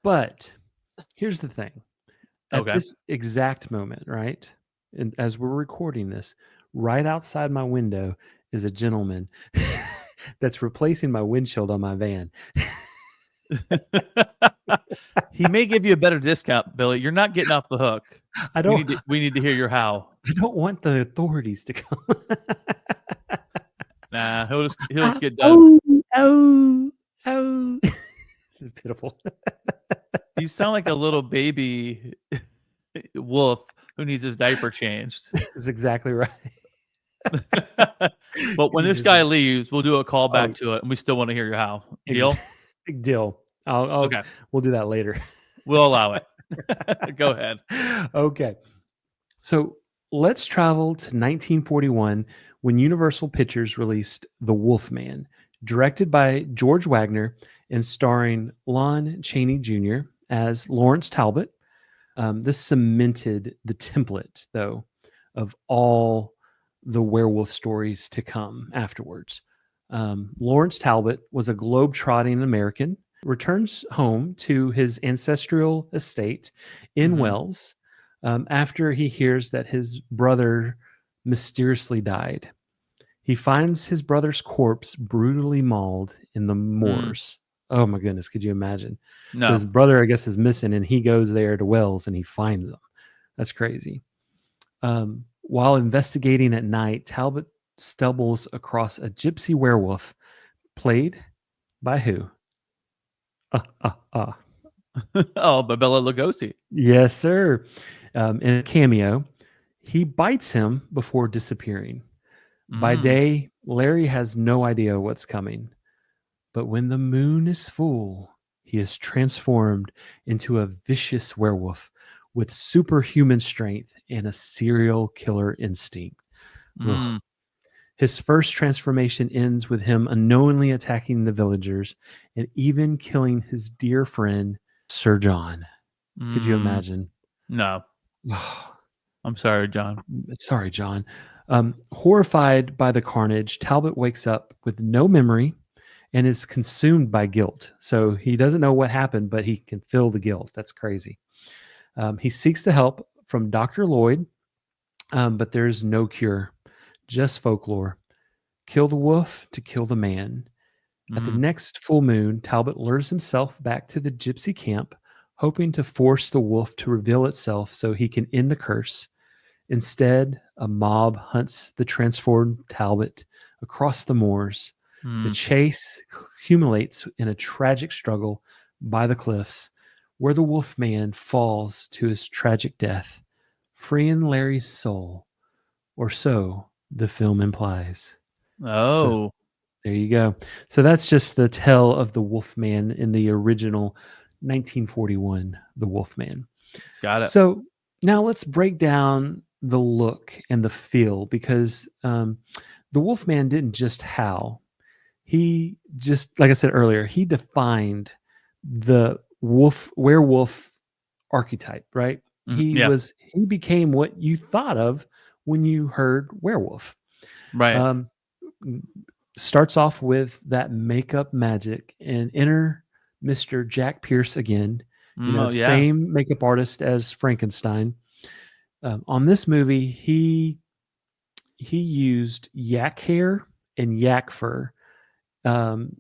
but here's the thing. At this exact moment, right? And as we're recording this, right outside my window is a gentleman that's replacing my windshield on my van. He may give you a better discount, Billy. You're not getting off the hook. We need to hear your howl. I don't want the authorities to come. Nah, he'll just get done. Oh. It's pitiful. You sound like a little baby wolf who needs his diaper changed. That's exactly right. But when this guy leaves, we'll do a call back to it, and we still want to hear your howl. Deal? Deal. Okay. We'll do that later. We'll allow it. Go ahead. Okay. So let's travel to 1941 when Universal Pictures released The Wolfman, directed by George Wagner and starring Lon Chaney Jr. as Lawrence Talbot. This cemented the template, though, of all the werewolf stories to come afterwards. Lawrence Talbot was a globe-trotting American, returns home to his ancestral estate in Wales after he hears that his brother mysteriously died. He finds his brother's corpse brutally mauled in the moors. Oh my goodness, could you imagine? No. So his brother, I guess, is missing, and he goes there to Wales and he finds him. That's crazy. While investigating at night, Talbot stumbles across a gypsy werewolf played by who? By Bela Lugosi. Yes, sir. In a cameo, he bites him before disappearing. By day, Larry has no idea what's coming. But when the moon is full, he is transformed into a vicious werewolf with superhuman strength and a serial killer instinct. His first transformation ends with him unknowingly attacking the villagers and even killing his dear friend, Sir John. Could you imagine? No. I'm sorry, John. Sorry, John. Horrified by the carnage, Talbot wakes up with no memory and is consumed by guilt. So he doesn't know what happened, but he can feel the guilt. That's crazy. He seeks the help from Dr. Lloyd, but there's no cure, just folklore. Kill the wolf to kill the man. At the next full moon, Talbot lures himself back to the gypsy camp, hoping to force the wolf to reveal itself so he can end the curse. Instead, a mob hunts the transformed Talbot across the moors. The chase accumulates in a tragic struggle by the cliffs, where the wolf man falls to his tragic death, freeing Larry's soul, or so the film implies. Oh. So, there you go. So that's just the tale of the Wolfman in the original 1941, The Wolfman. Got it. So now let's break down the look and the feel, because the Wolfman didn't just howl. He just, like I said earlier, he defined the werewolf archetype, right? He became what you thought of when you heard werewolf. Right. Starts off with that makeup magic, and enter Mr. Jack Pierce again. Same makeup artist as Frankenstein. On this movie, he used yak hair and yak fur, and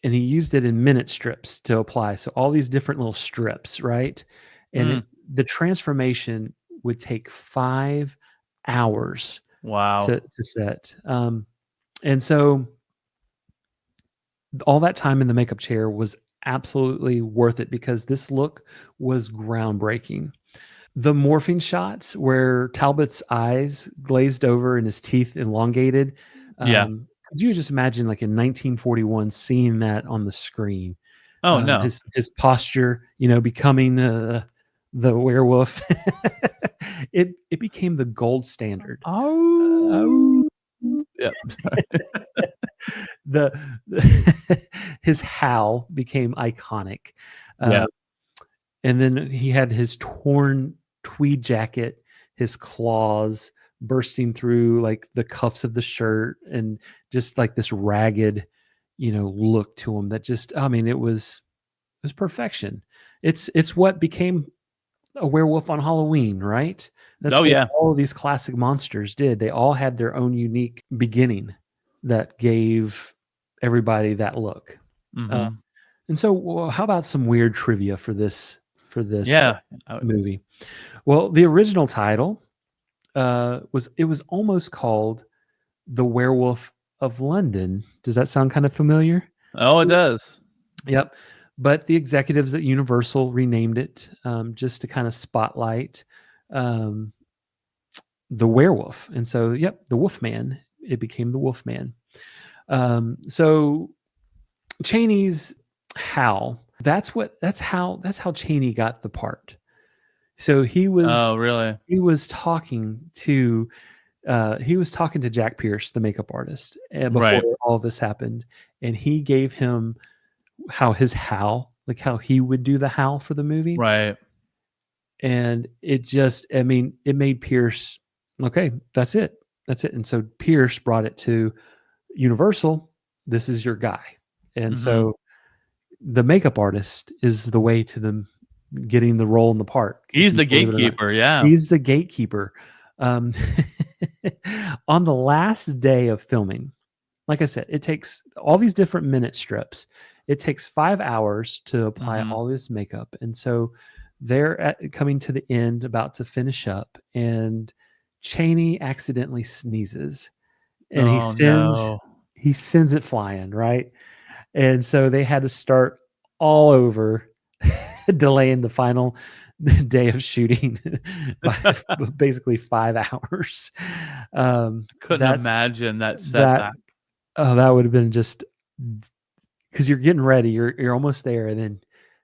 he used it in minute strips to apply. So all these different little strips, right? And the transformation would take 5 hours. Wow. To set. And so all that time in the makeup chair was absolutely worth it, because this look was groundbreaking. The morphing shots where Talbot's eyes glazed over and his teeth elongated. Could you just imagine, like in 1941, seeing that on the screen? Oh, no. His posture, becoming the werewolf. It became the gold standard. Yep. His howl became iconic. Yeah. And then he had his torn tweed jacket, his claws bursting through like the cuffs of the shirt, and just like this ragged, look to him that just, it was perfection. It's what became a werewolf on Halloween, right? That's what all of these classic monsters did. They all had their own unique beginning that gave everybody that look. And so, how about some weird trivia for this movie? Well, the original title was almost called The Werewolf of London. Does that sound kind of familiar? Oh, it does. Yep. But the executives at Universal renamed it just to kind of spotlight the werewolf. And so, the Wolfman, it became the Wolfman. So Chaney's howl, that's how Chaney got the part. So he was, he was talking to Jack Pierce, the makeup artist, before all of this happened. And he gave him his howl, like how he would do the howl for the movie. Right. And it just, it made Pierce, okay, that's it. And so Pierce brought it to Universal. This is your guy. And so the makeup artist is the way to them getting the role in the part. He's the gatekeeper. Yeah. He's the gatekeeper. On the last day of filming, like I said, it takes all these different minute strips. It takes 5 hours to apply all this makeup. And so they're coming to the end, about to finish up, and Chaney accidentally sneezes, and he sends it flying, right? And so they had to start all over, delaying the final day of shooting by basically 5 hours. Couldn't imagine that setback. That would have been just, because you're getting ready, you're almost there, and then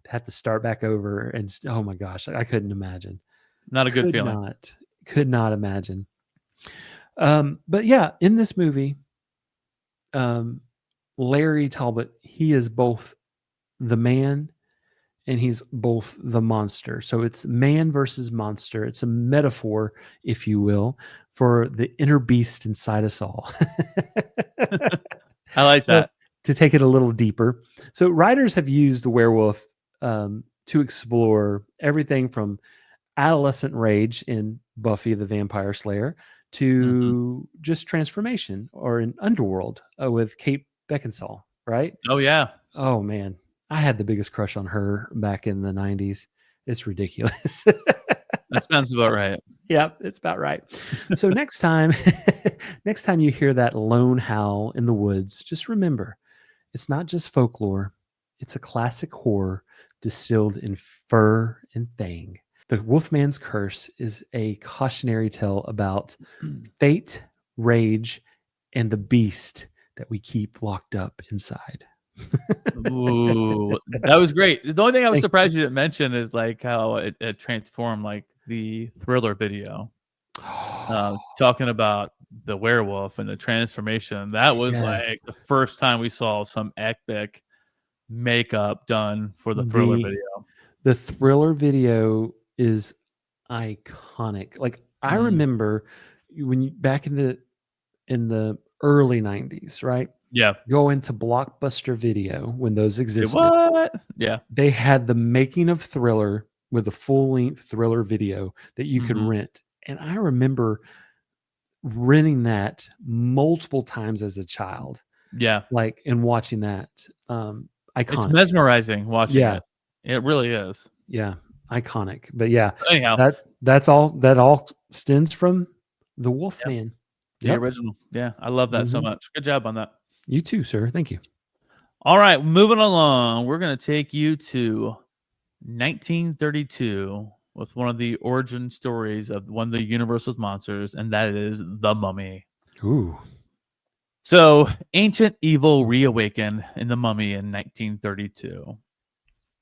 to have to start back over, and just, oh my gosh, I couldn't imagine. Not a good feeling. Could not imagine. But yeah, in this movie, Larry Talbot, he is both the man and he's both the monster. So it's man versus monster. It's a metaphor, if you will, for the inner beast inside us all. I like that. To take it a little deeper. So writers have used the werewolf to explore everything from adolescent rage in Buffy the Vampire Slayer to just transformation, or in Underworld with Kate Beckinsale, right? Oh, yeah. Oh, man. I had the biggest crush on her back in the 90s. It's ridiculous. That sounds about right. Yeah, it's about right. So next time you hear that lone howl in the woods, just remember, it's not just folklore. It's a classic horror distilled in fur and fang. The Wolfman's Curse is a cautionary tale about fate, rage, and the beast that we keep locked up inside. Ooh, that was great. The only thing I was surprised you didn't mention is like how it transformed like the Thriller video. Talking about the werewolf and the transformation. That was like the first time we saw some epic makeup done for the Thriller video. The Thriller video is iconic. Like I remember when you, back in the early 90s, right? Yeah. Go into Blockbuster Video when those existed. What? Yeah. They had the making of Thriller with a full-length Thriller video that you could rent. And I remember renting that multiple times as a child. Yeah. Like, and watching that. Iconic. It's mesmerizing watching it. It really is. Yeah. Iconic. But yeah. Anyhow. That all stems from the Wolfman. The original. Yeah. I love that so much. Good job on that. You too, sir. Thank you. All right, moving along. We're going to take you to 1932 with one of the origin stories of one of the Universal's monsters, and that is the Mummy. Ooh. So, ancient evil reawakened in the Mummy in 1932.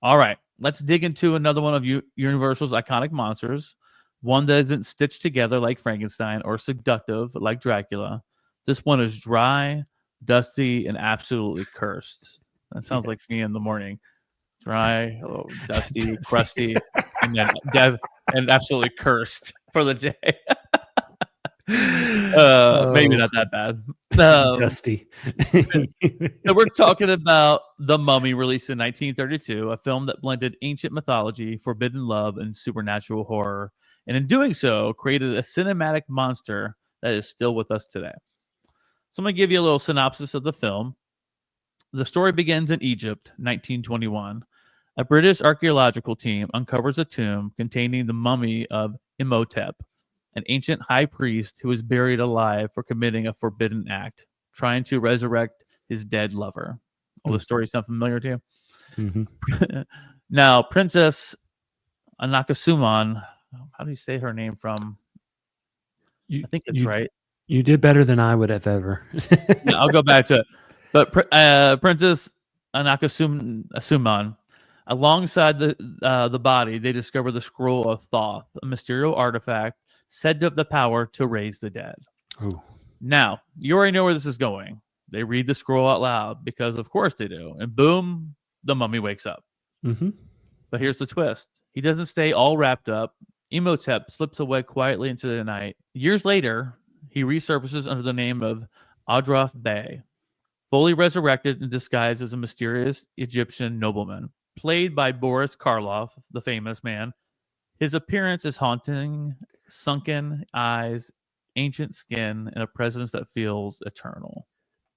All right, let's dig into another one of Universal's iconic monsters, one that isn't stitched together like Frankenstein or seductive like Dracula. This one is dry, dusty, and absolutely cursed. That sounds like me in the morning. Dry, dusty, crusty, and then absolutely cursed for the day. Maybe not that bad. Dusty. So we're talking about The Mummy, released in 1932, a film that blended ancient mythology, forbidden love, and supernatural horror, and in doing so, created a cinematic monster that is still with us today. So I'm going to give you a little synopsis of the film. The story begins in Egypt, 1921. A British archaeological team uncovers a tomb containing the mummy of Imhotep, an ancient high priest who was buried alive for committing a forbidden act, trying to resurrect his dead lover. All the story sound familiar to you? Now, Princess Anakasuman, how do you say her name from? I think it's right. You did better than I would have ever. Yeah, I'll go back to it. But Princess Anakasuman, alongside the body, they discover the Scroll of Thoth, a mysterious artifact said to have the power to raise the dead. Ooh. Now, you already know where this is going. They read the scroll out loud, because of course they do. And boom, the mummy wakes up. But here's the twist. He doesn't stay all wrapped up. Imhotep slips away quietly into the night. Years later, he resurfaces under the name of Adraf Bey, fully resurrected and disguised as a mysterious Egyptian nobleman, played by Boris Karloff, the famous man. His appearance is haunting, sunken eyes, ancient skin, and a presence that feels eternal.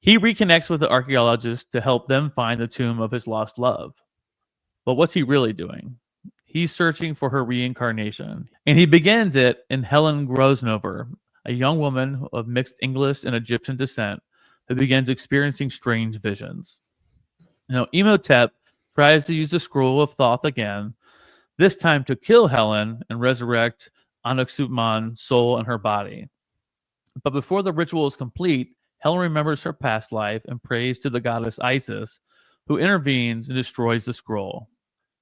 He reconnects with the archaeologists to help them find the tomb of his lost love. But what's he really doing? He's searching for her reincarnation, and he begins it in Helen Grosnover, a young woman of mixed English and Egyptian descent who begins experiencing strange visions. Now, Imhotep tries to use the Scroll of Thoth again, this time to kill Helen and resurrect Anaksuman's soul and her body. But before the ritual is complete, Helen remembers her past life and prays to the goddess Isis, who intervenes and destroys the scroll.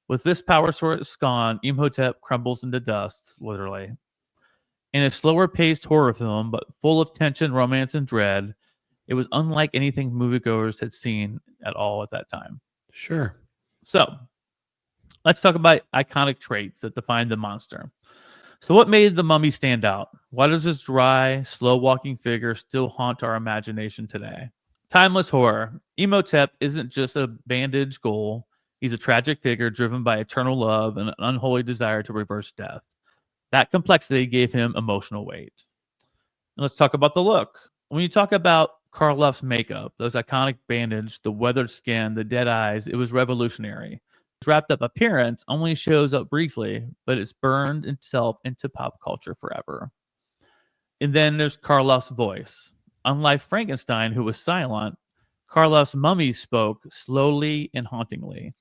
With this power source gone, Imhotep crumbles into dust, literally. In a slower-paced horror film, but full of tension, romance, and dread, it was unlike anything moviegoers had seen at all at that time. Sure. So, let's talk about iconic traits that define the monster. So, what made the Mummy stand out? Why does this dry, slow-walking figure still haunt our imagination today? Timeless horror. Imhotep isn't just a bandaged ghoul. He's a tragic figure driven by eternal love and an unholy desire to reverse death. That complexity gave him emotional weight. And let's talk about the look. When you talk about Karloff's makeup, those iconic bandage, the weathered skin, the dead eyes, it was revolutionary. His wrapped up appearance only shows up briefly, but it's burned itself into pop culture forever. And then there's Karloff's voice. Unlike Frankenstein, who was silent, Karloff's mummy spoke slowly and hauntingly.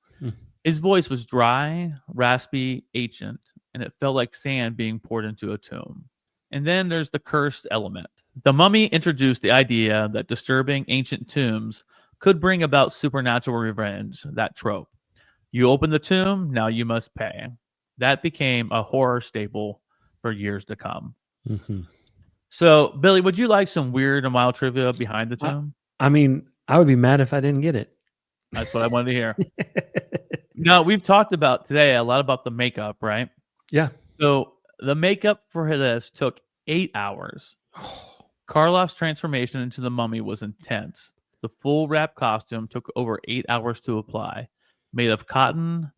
His voice was dry, raspy, ancient, and it felt like sand being poured into a tomb. And then there's the cursed element. The Mummy introduced the idea that disturbing ancient tombs could bring about supernatural revenge, that trope. You open the tomb, now you must pay. That became a horror staple for years to come. Mm-hmm. So, Billy, would you like some weird and wild trivia behind the tomb? I mean, I would be mad if I didn't get it. That's what I wanted to hear. Now, we've talked about today a lot about the makeup, right? Yeah. So the makeup for this took 8 hours. Karloff's transformation into the mummy was intense. The full wrap costume took over 8 hours to apply, made of cotton,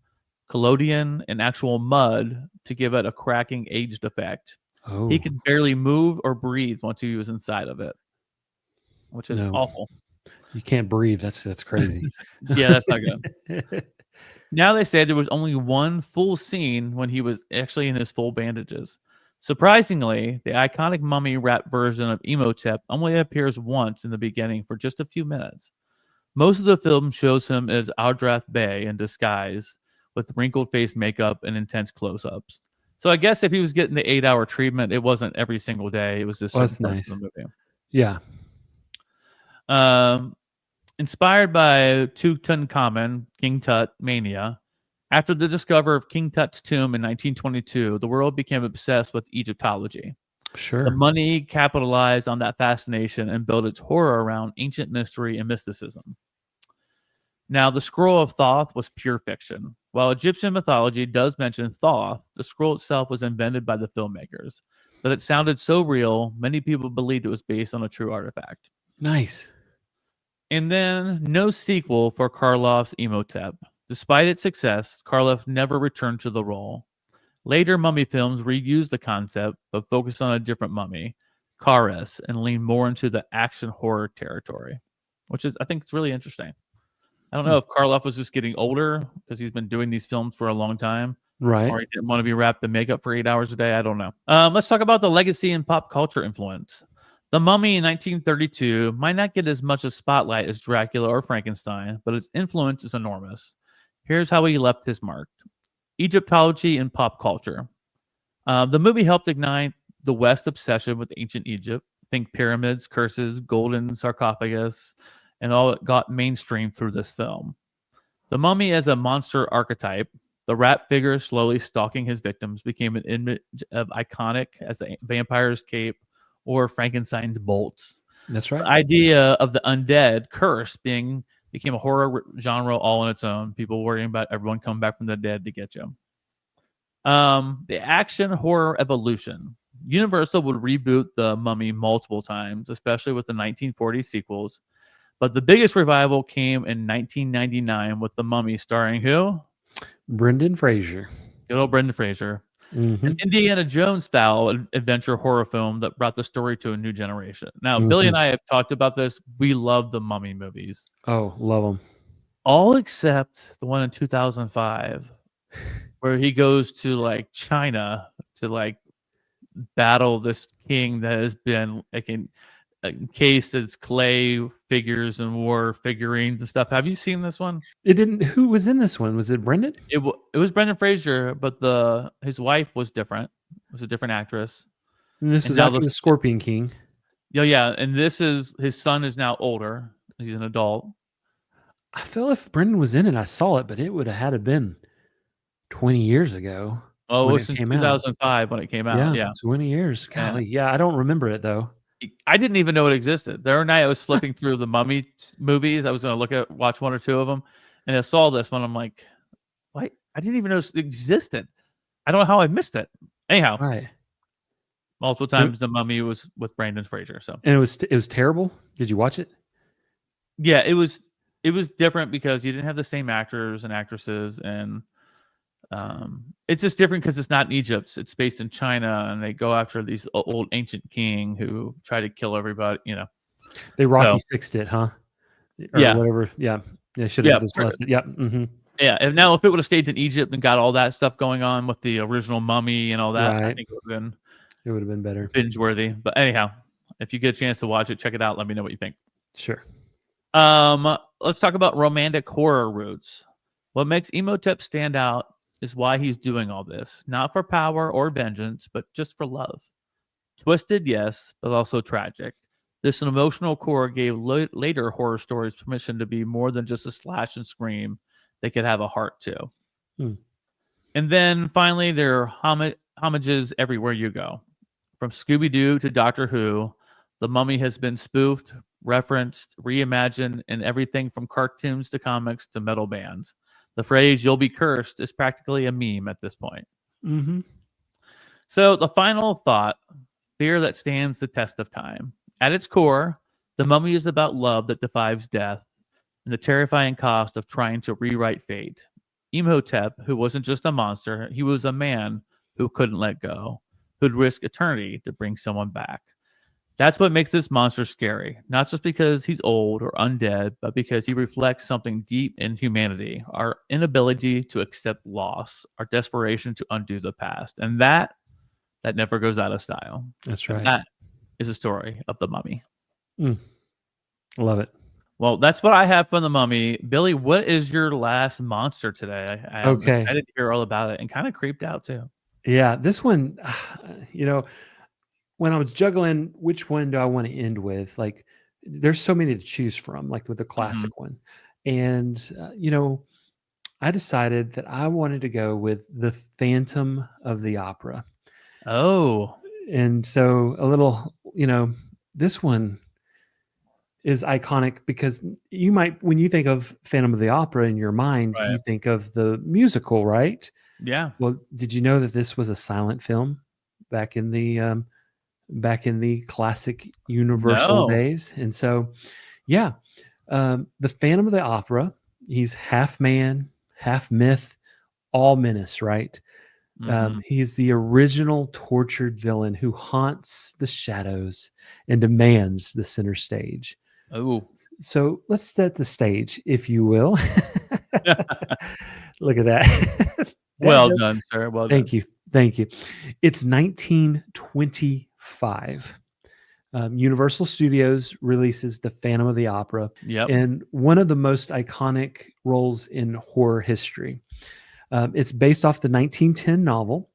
collodion, and actual mud to give it a cracking aged effect. Oh. He could barely move or breathe once he was inside of it, which is awful. You can't breathe. That's crazy. Yeah, that's not good. Now they say there was only one full scene when he was actually in his full bandages. Surprisingly, the iconic mummy wrapped version of Imhotep only appears once in the beginning for just a few minutes. Most of the film shows him as Aldrath Bey in disguise with wrinkled face makeup and intense close-ups. So I guess if he was getting the 8-hour treatment, it wasn't every single day. It was just that's nice. The movie. Yeah. Inspired by Tutankhamun, King Tut mania, after the discovery of King Tut's tomb in 1922, the world became obsessed with Egyptology. Sure. The money capitalized on that fascination and built its horror around ancient mystery and mysticism. Now, the Scroll of Thoth was pure fiction. While Egyptian mythology does mention Thoth, the scroll itself was invented by the filmmakers. But it sounded so real, many people believed it was based on a true artifact. Nice. And then, no sequel for Karloff's Imhotep. Despite its success, Karloff never returned to the role. Later mummy films reused the concept, but focused on a different mummy, Karis, and leaned more into the action horror territory, which is, I think, it's really interesting. I don't know if Karloff was just getting older because he's been doing these films for a long time, right? Or he didn't want to be wrapped in makeup for 8 hours a day. I don't know. Let's talk about the legacy and pop culture influence. The Mummy in 1932 might not get as much a spotlight as Dracula or Frankenstein, but its influence is enormous. Here's how he left his mark. Egyptology and pop culture. The movie helped ignite the West's obsession with ancient Egypt. Think pyramids, curses, golden sarcophagus, and all that got mainstream through this film. The Mummy as a monster archetype, the rat figure slowly stalking his victims, became an image of iconic as a vampire's cape or Frankenstein's bolts. That's right. The idea of the undead curse became a horror genre all on its own. People worrying about everyone coming back from the dead to get you. The action horror evolution. Universal would reboot the Mummy multiple times, especially with the 1940 sequels. But the biggest revival came in 1999 with The Mummy starring who? Brendan Fraser. Good old Brendan Fraser. Mm-hmm. An Indiana Jones style adventure horror film that brought the story to a new generation. Now, Billy and I have talked about this. We love the Mummy movies. Oh, love them. All except the one in 2005 where he goes to like China to like battle this king that has been like encased as clay figures and war figurines and stuff. Have you seen this one? It didn't. Who was in this one? Was it Brendan? It was Brendan Fraser, but his wife was different. It was a different actress. And this is after the Scorpion King. Yeah. And his son is now older. He's an adult. I feel if Brendan was in it, I saw it, but it would have had to been 20 years ago. Oh, it when was it since came out. 2005 when it came out. Yeah, Yeah. 20 years. Yeah. Golly, yeah, I don't remember it though. I didn't even know it existed. The other night I was flipping through the Mummy movies. I was going to watch one or two of them, and I saw this one. I'm like, what? I didn't even know it existed. I don't know how I missed it. Anyhow, Right. multiple times the Mummy was with Brandon Fraser. So, And it was terrible. Did you watch it? yeah, it was different because you didn't have the same actors and actresses, and it's just different because it's not in Egypt. It's based in China, and they go after these old ancient king who try to kill everybody. They Rocky Sixed it, huh? Or Yeah. whatever. Yeah. They should have just left it. Yep. Mm-hmm. Yeah. If it would have stayed in Egypt and got all that stuff going on with the original Mummy and all that, I think it would have been better. Binge worthy. But anyhow, if you get a chance to watch it, check it out. Let me know what you think. Sure. Let's talk about romantic horror roots. What makes Imhotep stand out is why he's doing all this, not for power or vengeance, but just for love. Twisted, yes, but also tragic. This emotional core gave later horror stories permission to be more than just a slash and scream. They could have a heart too. And then finally, there are homages everywhere you go. From Scooby-Doo to Doctor Who, the Mummy has been spoofed, referenced, reimagined, and everything from cartoons to comics to metal bands. The phrase "you'll be cursed" is practically a meme at this point. Mm-hmm. So the final thought, fear that stands the test of time. At its core, the Mummy is about love that defies death and the terrifying cost of trying to rewrite fate. Imhotep, who wasn't just a monster, he was a man who couldn't let go, who'd risk eternity to bring someone back. That's what makes this monster scary, not just because he's old or undead, but because he reflects something deep in humanity, our inability to accept loss, our desperation to undo the past. And that never goes out of style. That's right. And that is a story of the Mummy. Love it. Well, that's what I have from the Mummy. Billy, what is your last monster today? I'm excited to hear all about it and kind of creeped out too. Yeah, this one, when I was juggling which one do I want to end with, like there's so many to choose from, like with the classic one. And, I decided that I wanted to go with the Phantom of the Opera. Oh. And so a little, this one is iconic because you might, when you think of Phantom of the Opera in your mind, you think of the musical, right? Yeah. Well, did you know that this was a silent film back in the classic Universal days? And so, the Phantom of the Opera, he's half man, half myth, all menace, right? He's the original tortured villain who haunts the shadows and demands the center stage. Oh, so let's set the stage, if you will. Look at that. Well done, sir. Well done. Thank you. It's 1925. Universal Studios releases The Phantom of the Opera, and one of the most iconic roles in horror history. It's based off the 1910 novel,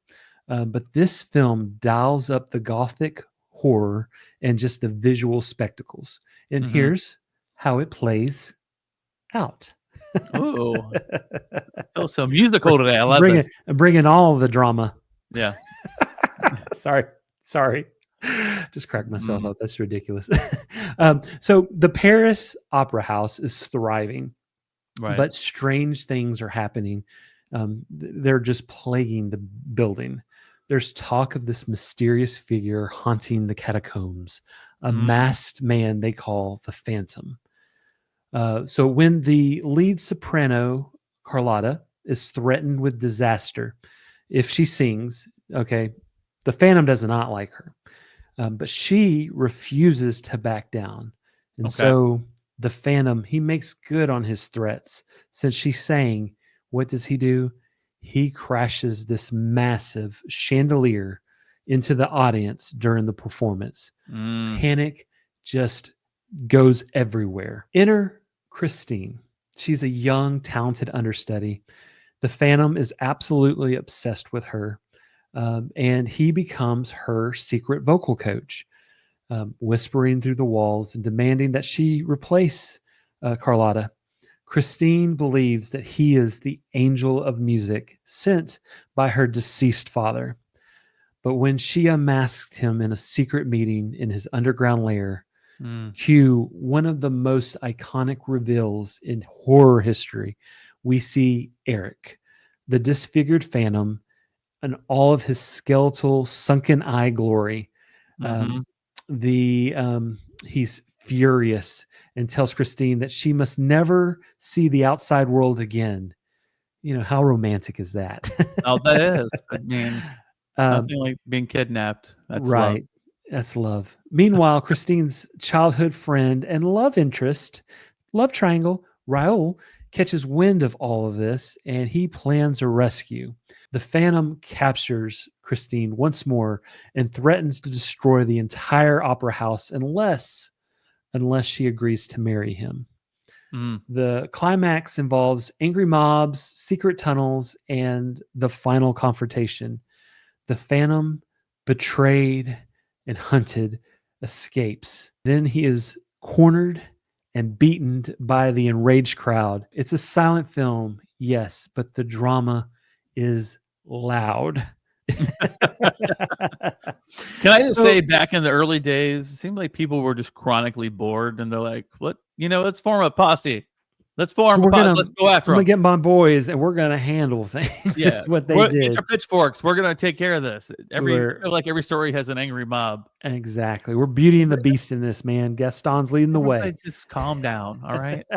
but this film dials up the gothic horror and just the visual spectacles. And here's how it plays out. Oh, so musical today. I love it. Bringing all the drama. Yeah. Sorry. Just cracked myself up. That's ridiculous. So the Paris Opera House is thriving, but strange things are happening. They're just plaguing the building. There's talk of this mysterious figure haunting the catacombs, a masked man they call the Phantom. So when the lead soprano, Carlotta, is threatened with disaster, if she sings, the Phantom does not like her. But she refuses to back down. And so the Phantom, he makes good on his threats. Since she's saying, what does he do? He crashes this massive chandelier into the audience during the performance. Panic just goes everywhere. Enter Christine. She's a young, talented understudy. The Phantom is absolutely obsessed with her. And he becomes her secret vocal coach, whispering through the walls and demanding that she replace Carlotta. Christine believes that he is the angel of music sent by her deceased father. But when she unmasked him in a secret meeting in his underground lair, cue one of the most iconic reveals in horror history, we see Eric, the disfigured phantom, and all of his skeletal, sunken eye glory. He's furious and tells Christine that she must never see the outside world again. You know, how romantic is that? Oh, that is. I mean, nothing like being kidnapped. That's right. love. That's love. Meanwhile, Christine's childhood friend and love interest, love triangle, Raoul, catches wind of all of this and he plans a rescue. The Phantom captures Christine once more and threatens to destroy the entire opera house unless she agrees to marry him. The climax involves angry mobs, secret tunnels, and the final confrontation. The Phantom, betrayed and hunted, escapes. Then he is cornered and beaten by the enraged crowd. It's a silent film, yes, but the drama is loud. Can I just say, back in the early days, it seemed like people were just chronically bored, and they're like, "What? Let's form a posse. Let's form a posse. Let's go after them. I'm gonna get my boys, and we're gonna handle things." Yeah, this is what they did. Get your pitchforks. We're gonna take care of this. Every story has an angry mob. Exactly. We're Beauty and the Beast in this, man. Gaston's leading the way. Just calm down, all right?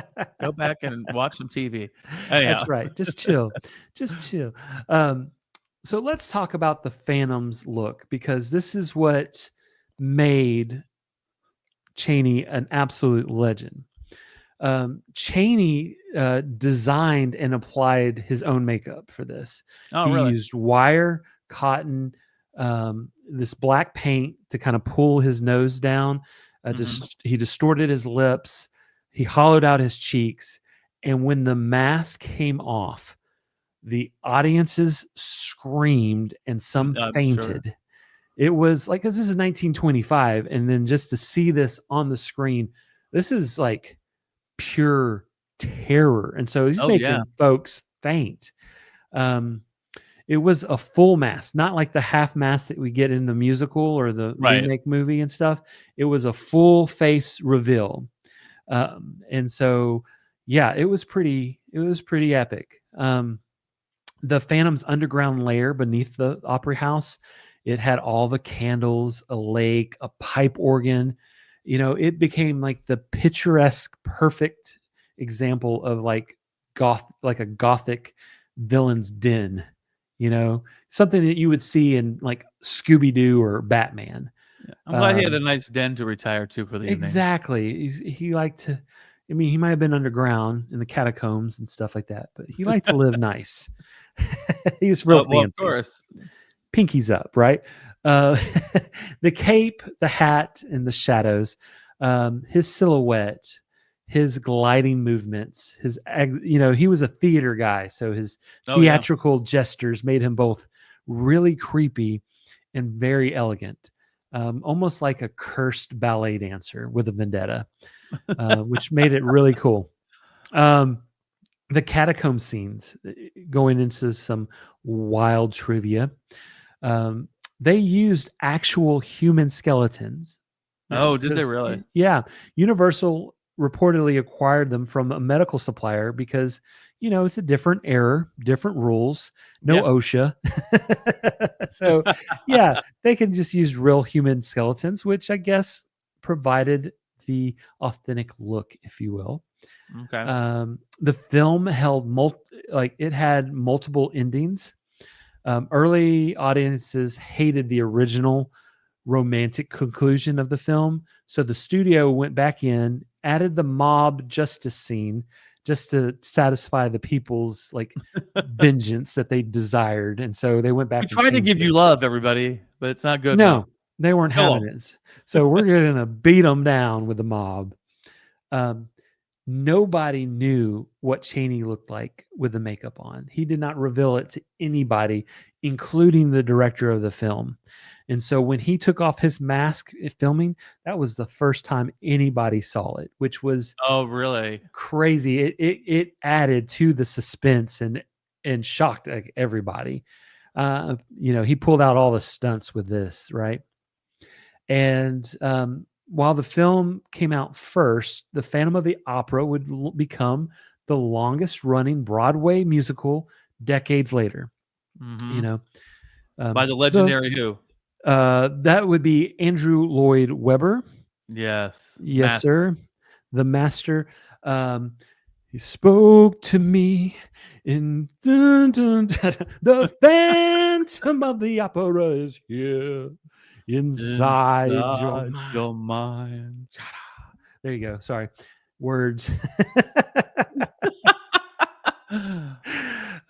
Go back and watch some TV. Anyhow. That's right. Just chill. Just chill. So let's talk about the Phantom's look, because this is what made Chaney an absolute legend. Chaney designed and applied his own makeup for this. Oh, he really? used wire, cotton, this black paint to kind of pull his nose down. He distorted his lips. He hollowed out his cheeks. And when the mask came off, the audiences screamed and some fainted. Sure. It was like, this is 1925. And then just to see this on the screen, this is like pure terror. And so he's making folks faint. It was a full mask, not like the half mask that we get in the musical or the remake movie and stuff. It was a full face reveal. And so, yeah, it was pretty epic. The Phantom's underground lair beneath the Opry House, it had all the candles, a lake, a pipe organ. You know, it became like the picturesque, perfect example of like a gothic villain's den. You know, something that you would see in like Scooby-Doo or Batman. Yeah. I'm glad he had a nice den to retire to for the evening. Exactly. He liked to. I mean, he might have been underground in the catacombs and stuff like that, but he liked to live nice. He's real fancy. Of course. Pinkies up, right? The cape, the hat, and the shadows, his silhouette, his gliding movements, he was a theater guy, so his theatrical gestures made him both really creepy and very elegant, almost like a cursed ballet dancer with a vendetta, which made it really cool. The catacomb scenes, going into some wild trivia, they used actual human skeletons. Oh, did they really? Yeah. Universal reportedly acquired them from a medical supplier because, it's a different era, different rules, no OSHA. So, yeah, they can just use real human skeletons, which I guess provided the authentic look, if you will. Okay. The film had multiple endings. Early audiences hated the original romantic conclusion of the film, so the studio went back in, added the mob justice scene just to satisfy the people's like vengeance that they desired, and so they went back. We tried to give you love, everybody, but it's not good. No, they weren't having it. So we're going to beat them down with the mob. nobody knew what Chaney looked like with the makeup on. He did not reveal it to anybody, including the director of the film. And so when he took off his mask filming, that was the first time anybody saw it, which was really crazy. It added to the suspense and shocked everybody. He pulled out all the stunts with this, right? And while the film came out first, The Phantom of the Opera would become the longest running Broadway musical decades later. Mm-hmm. By the legendary who? That would be Andrew Lloyd Webber. Yes. Yes, sir. The master. He spoke to me in the Phantom of the Opera is here inside your mind. There you go. Sorry. Words.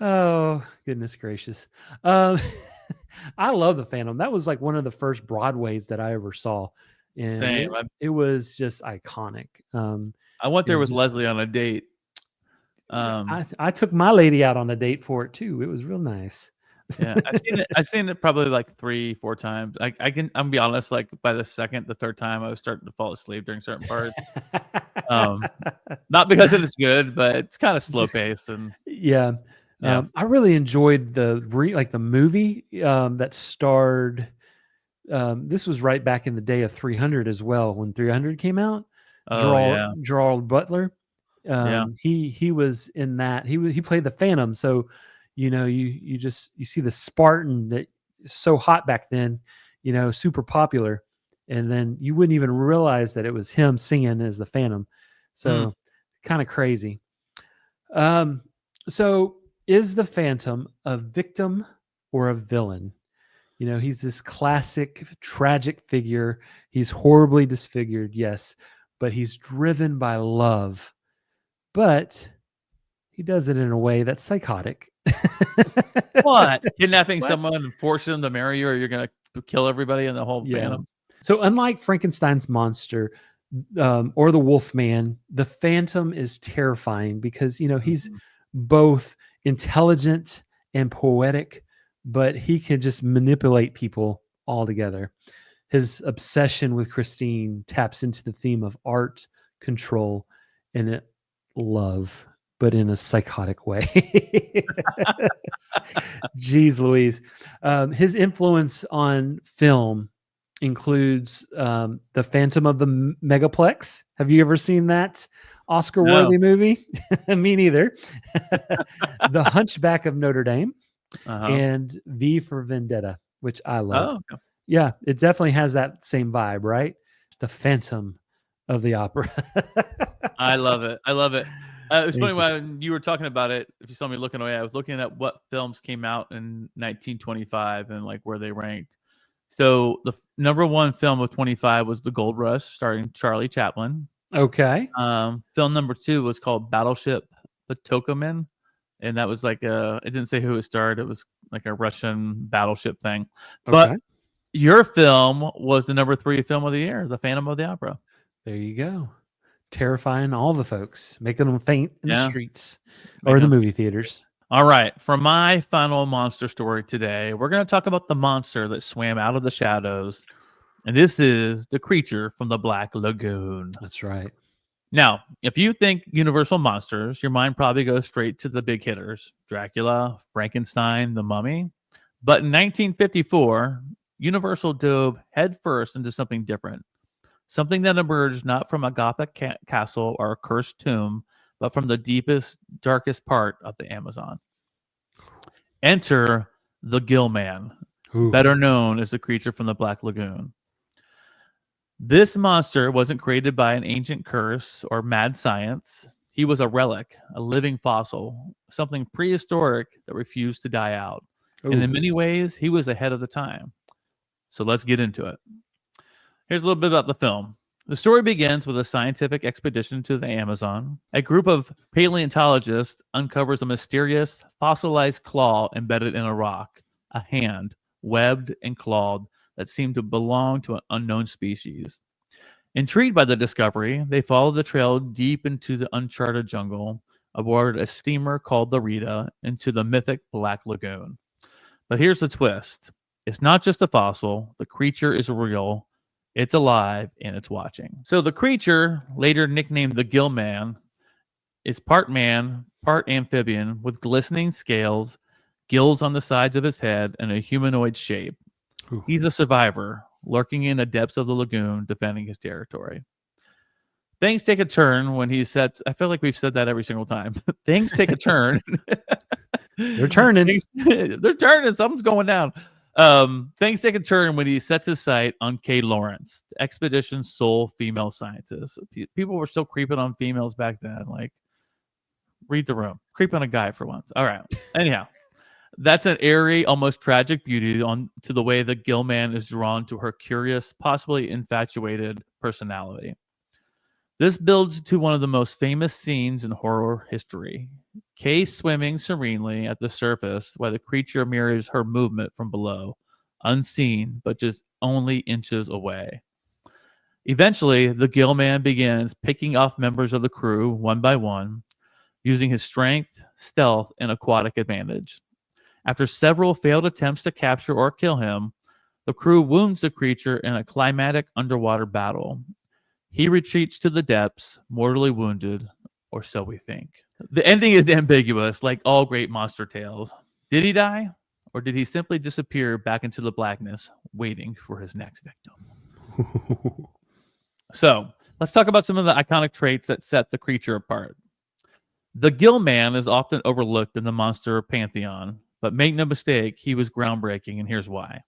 Oh, goodness gracious. I love the Phantom. That was like one of the first Broadways that I ever saw. And Same. It was just iconic. I went there with Leslie on a date. I took my lady out on a date for it too. It was real nice. Yeah, I've seen it probably like 3-4 times. I'm be honest, like by the third time, I was starting to fall asleep during certain parts. Not because it is good, but it's kind of slow paced and yeah. I really enjoyed the movie that starred. This was right back in the day of 300 as well, when 300 came out. Gerald Butler. He was in that. He played the Phantom. So, you see the Spartan that is so hot back then, super popular, and then you wouldn't even realize that it was him singing as the Phantom. So kind of crazy. So is the Phantom a victim or a villain? He's this classic tragic figure. He's horribly disfigured, yes, but he's driven by love. But he does it in a way that's psychotic. What? Kidnapping someone and forcing them to marry you, or you're going to kill everybody in the whole Phantom? So unlike Frankenstein's monster or the Wolfman, the Phantom is terrifying because, he's both intelligent and poetic, but he can just manipulate people altogether. His obsession with Christine taps into the theme of art, control, and love, but in a psychotic way. Jeez Louise. His influence on film includes The Phantom of the Megaplex. Have you ever seen that Oscar-worthy movie? Me neither. The Hunchback of Notre Dame and V for Vendetta, which I love. Oh, okay. Yeah, it definitely has that same vibe, right? The Phantom of the Opera. I love it. It was funny when you were talking about it. If you saw me looking away, I was looking at what films came out in 1925 and like where they ranked. So the number one film of 25 was The Gold Rush, starring Charlie Chaplin. Okay. Film number 2 was called Battleship Potomac, and that was like it didn't say who it starred. It was like a Russian battleship thing. Okay. But your film was the number 3 film of the year, The Phantom of the Opera. There you go. Terrifying all the folks, making them faint in the streets or the movie theaters. All right. For my final monster story today, we're going to talk about the monster that swam out of the shadows. And this is the creature from the Black Lagoon. That's right. Now, if you think Universal monsters, your mind probably goes straight to the big hitters, Dracula, Frankenstein, the Mummy. But in 1954, Universal dove headfirst into something different. Something that emerged not from a Gothic castle or a cursed tomb, but from the deepest, darkest part of the Amazon. Enter the Gill Man, better known as the creature from the Black Lagoon. This monster wasn't created by an ancient curse or mad science. He was a relic, a living fossil, something prehistoric that refused to die out. And in many ways, he was ahead of the time. So let's get into it. Here's a little bit about the film. The story begins with a scientific expedition to the Amazon. A group of paleontologists uncovers a mysterious fossilized claw embedded in a rock, a hand, webbed and clawed, that seemed to belong to an unknown species. Intrigued by the discovery, they followed the trail deep into the uncharted jungle, aboard a steamer called the Rita, into the mythic Black Lagoon. But here's the twist. It's not just a fossil. The creature is real. It's alive, and it's watching. So the creature, later nicknamed the Gill Man, is part man, part amphibian, with glistening scales, gills on the sides of his head, and a humanoid shape. Ooh. He's a survivor, lurking in the depths of the lagoon, defending his territory. Things take a turn when he sets... I feel like we've said that every single time. Things take a turn. They're turning. They're turning. Something's going down. Things take a turn when he sets his sight on Kay Lawrence, the expedition's sole female scientist. People were still creeping on females back then. Like, read the room. Creep on a guy for once. All right. Anyhow, that's an airy, almost tragic beauty to the way the Gill Man is drawn to her curious, possibly infatuated personality. This builds to one of the most famous scenes in horror history. Kay swimming serenely at the surface while the creature mirrors her movement from below, unseen but just only inches away. Eventually, the Gill Man begins picking off members of the crew one by one, using his strength, stealth, and aquatic advantage. After several failed attempts to capture or kill him, the crew wounds the creature in a climatic underwater battle. He retreats to the depths, mortally wounded, or so we think. The ending is ambiguous, like all great monster tales. Did he die, or did he simply disappear back into the blackness, waiting for his next victim? So, let's talk about some of the iconic traits that set the creature apart. The Gill Man is often overlooked in the monster pantheon, but make no mistake, he was groundbreaking, and here's why.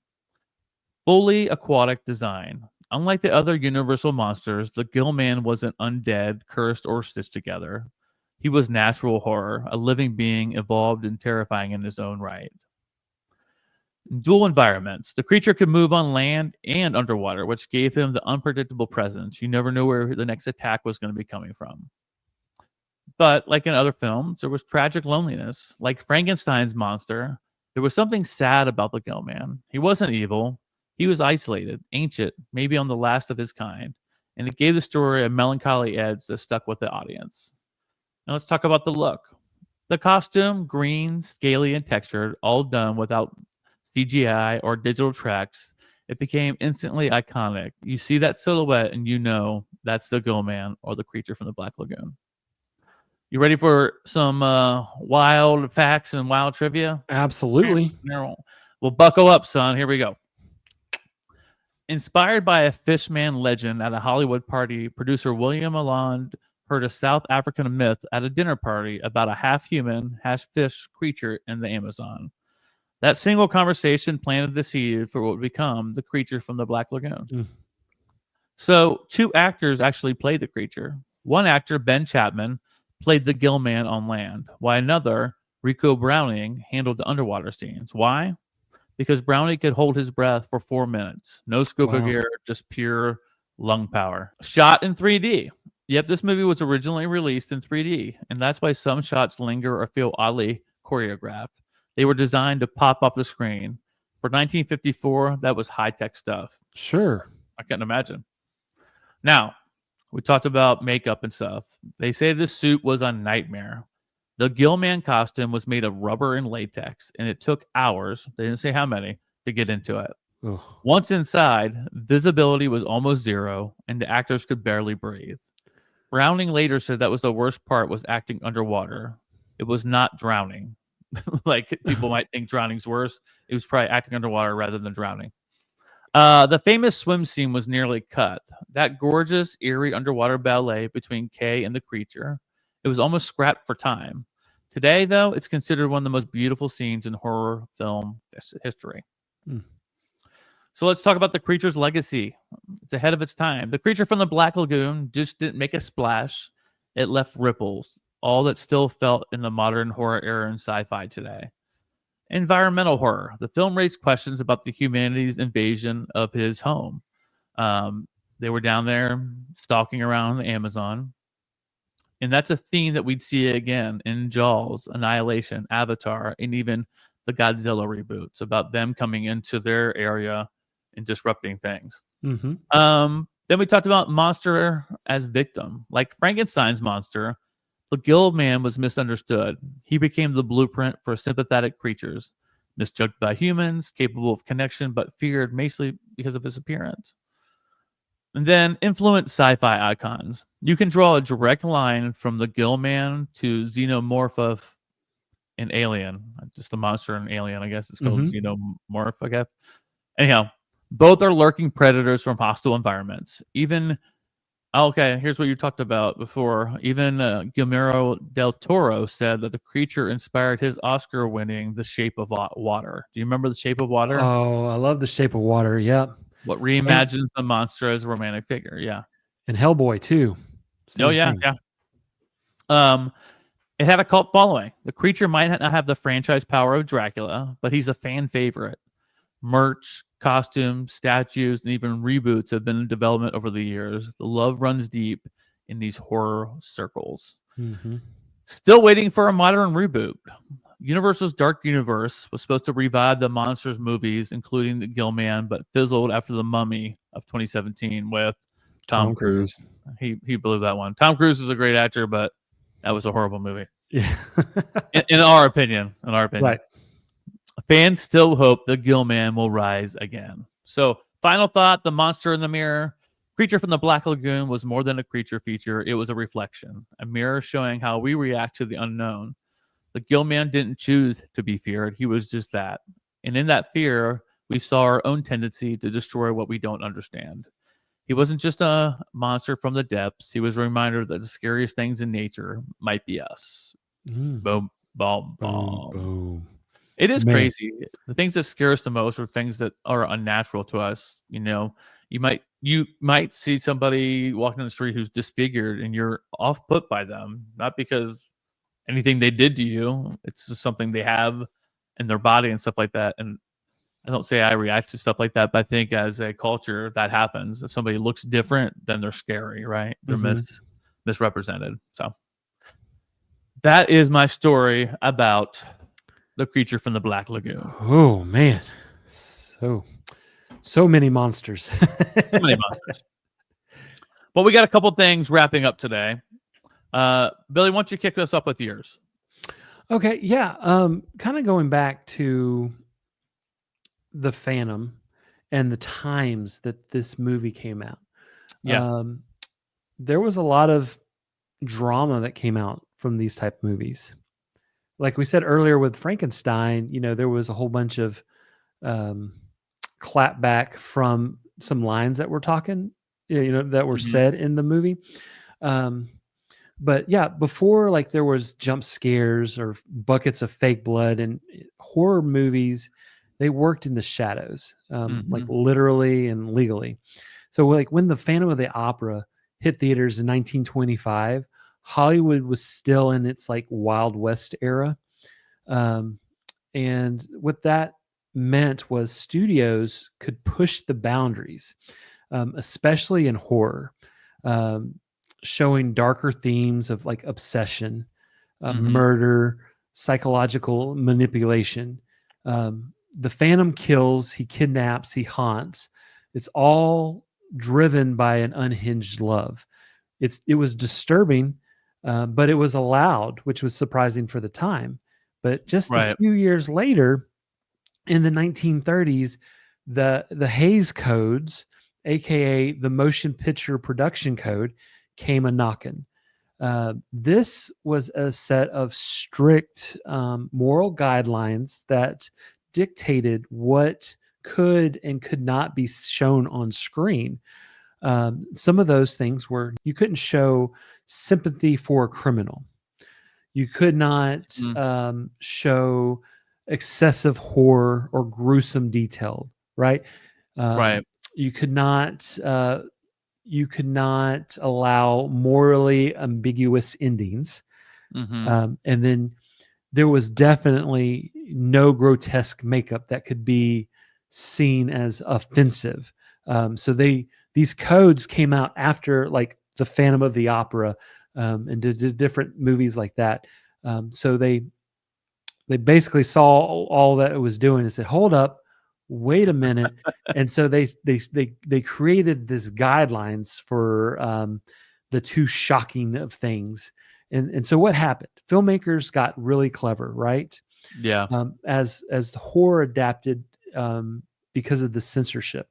Fully aquatic design. Unlike the other universal monsters, the Gill Man wasn't undead, cursed, or stitched together. He was natural horror, a living being evolved and terrifying in his own right. Dual environments. The creature could move on land and underwater, which gave him the unpredictable presence. You never knew where the next attack was going to be coming from. But like in other films, there was tragic loneliness. Like Frankenstein's monster, there was something sad about the Gill Man. He wasn't evil. He was isolated, ancient, maybe on the last of his kind. And it gave the story a melancholy edge that stuck with the audience. Now let's talk about the look. The costume, green, scaly, and textured, all done without CGI or digital tracks. It became instantly iconic. You see that silhouette and you know that's the Gill Man or the creature from the Black Lagoon. You ready for some wild facts and wild trivia? Absolutely. Well, buckle up, son. Here we go. Inspired by a fishman legend at a Hollywood party, producer William Alland heard a South African myth at a dinner party about a half-human, half-fish creature in the Amazon. That single conversation planted the seed for what would become the creature from the Black Lagoon. Mm. So 2 actors actually played the creature. One actor, Ben Chapman, played the Gill Man on land, while another, Rico Browning, handled the underwater scenes. Why? Because Browning could hold his breath for 4 minutes. No scuba gear, just pure lung power. Shot in 3D. Yep, this movie was originally released in 3D, and that's why some shots linger or feel oddly choreographed. They were designed to pop off the screen. For 1954, that was high-tech stuff. Sure. I couldn't imagine. Now, we talked about makeup and stuff. They say this suit was a nightmare. The Gill Man costume was made of rubber and latex, and it took hours, they didn't say how many, to get into it. Ugh. Once inside, visibility was almost zero, and the actors could barely breathe. Browning later said that was the worst part was acting underwater. It was not drowning. Like people might think drowning's worse. It was probably acting underwater rather than drowning. The famous swim scene was nearly cut. That gorgeous, eerie underwater ballet between Kay and the creature. It was almost scrapped for time. Today, though, it's considered one of the most beautiful scenes in horror film history. So let's talk about the creature's legacy. It's ahead of its time. The creature from the Black Lagoon just didn't make a splash. It left ripples, all that's still felt in the modern horror era and sci-fi today. Environmental horror. The film raised questions about the humanity's invasion of his home. They were down there stalking around the Amazon. And that's a theme that we'd see again in Jaws, Annihilation, Avatar, and even the Godzilla reboots about them coming into their area and disrupting things. Mm-hmm. Then we talked about monster as victim. Like Frankenstein's monster, the Gill Man was misunderstood. He became the blueprint for sympathetic creatures, misjudged by humans, capable of connection, but feared mostly because of his appearance. And then influence sci-fi icons. You can draw a direct line from the Gill Man to Xenomorph in Alien. Just a monster in Alien, I guess it's called Xenomorph, I guess. Anyhow, both are lurking predators from hostile environments. Even, okay, here's what you talked about before. Even Guillermo del Toro said that the creature inspired his Oscar-winning The Shape of Water. Do you remember The Shape of Water? Oh, I love The Shape of Water. Yep. What reimagines the monster as a romantic figure. Yeah. And Hellboy too. Same thing. Yeah. It had a cult following. The creature might not have the franchise power of Dracula, but he's a fan favorite. Merch, costumes, statues, and even reboots have been in development over the years. The love runs deep in these horror circles. Still waiting for a modern reboot. Universal's Dark Universe was supposed to revive the Monsters movies, including The Gill Man, but fizzled after The Mummy of 2017 with Tom Cruise. He blew that one. Tom Cruise is a great actor, but that was a horrible movie. Yeah. in our opinion. Right. Fans still hope the Gill Man will rise again. So, final thought, the monster in the mirror. Creature from the Black Lagoon was more than a creature feature. It was a reflection, a mirror showing how we react to the unknown. The Gill Man didn't choose to be feared. He was just that. And in that fear, we saw our own tendency to destroy what we don't understand. He wasn't just a monster from the depths. He was a reminder that the scariest things in nature might be us. Boom, boom, boom. Boom. It is crazy. The things that scare us the most are things that are unnatural to us. You know, you might see somebody walking on the street who's disfigured and you're off put by them, not because anything they did to you. It's just something they have in their body and stuff like that. And I don't say I react to stuff like that, but I think as a culture that happens. If somebody looks different, then they're scary, right? They're misrepresented. So that is my story about the creature from the Black Lagoon. Oh man, so many monsters. So many monsters. Well, we got a couple things wrapping up today. Billy, why don't you kick us up with yours? Okay, yeah. Kind of going back to the fandom and the times that this movie came out. Yeah. There was a lot of drama that came out from these type movies. Like we said earlier with Frankenstein, there was a whole bunch of clapback from some lines that were talking, that were said in the movie. But yeah, before like there was jump scares or buckets of fake blood, and horror movies, they worked in the shadows, like literally and legally. So like when the Phantom of the Opera hit theaters in 1925, Hollywood was still in its like Wild West era. And what that meant was studios could push the boundaries, especially in horror, showing darker themes of like obsession, murder, psychological manipulation. The Phantom kills, he kidnaps, he haunts. It's all driven by an unhinged love. It was disturbing, but it was allowed, which was surprising for the time. But just a few years later, in the 1930s, the Hays Codes, aka the Motion Picture Production Code, came a knocking. This was a set of strict moral guidelines that dictated what could and could not be shown on screen. Some of those things were you couldn't show sympathy for a criminal. You could not show excessive horror or gruesome detail, right? You could not allow morally ambiguous endings. And then there was definitely no grotesque makeup that could be seen as offensive. So these codes came out after like the Phantom of the Opera, and did different movies like that. So they basically saw all that it was doing and said, hold up, wait a minute. And so they created this guidelines for the too shocking of things. And so what happened? Filmmakers got really clever, right? Yeah. As the horror adapted because of the censorship,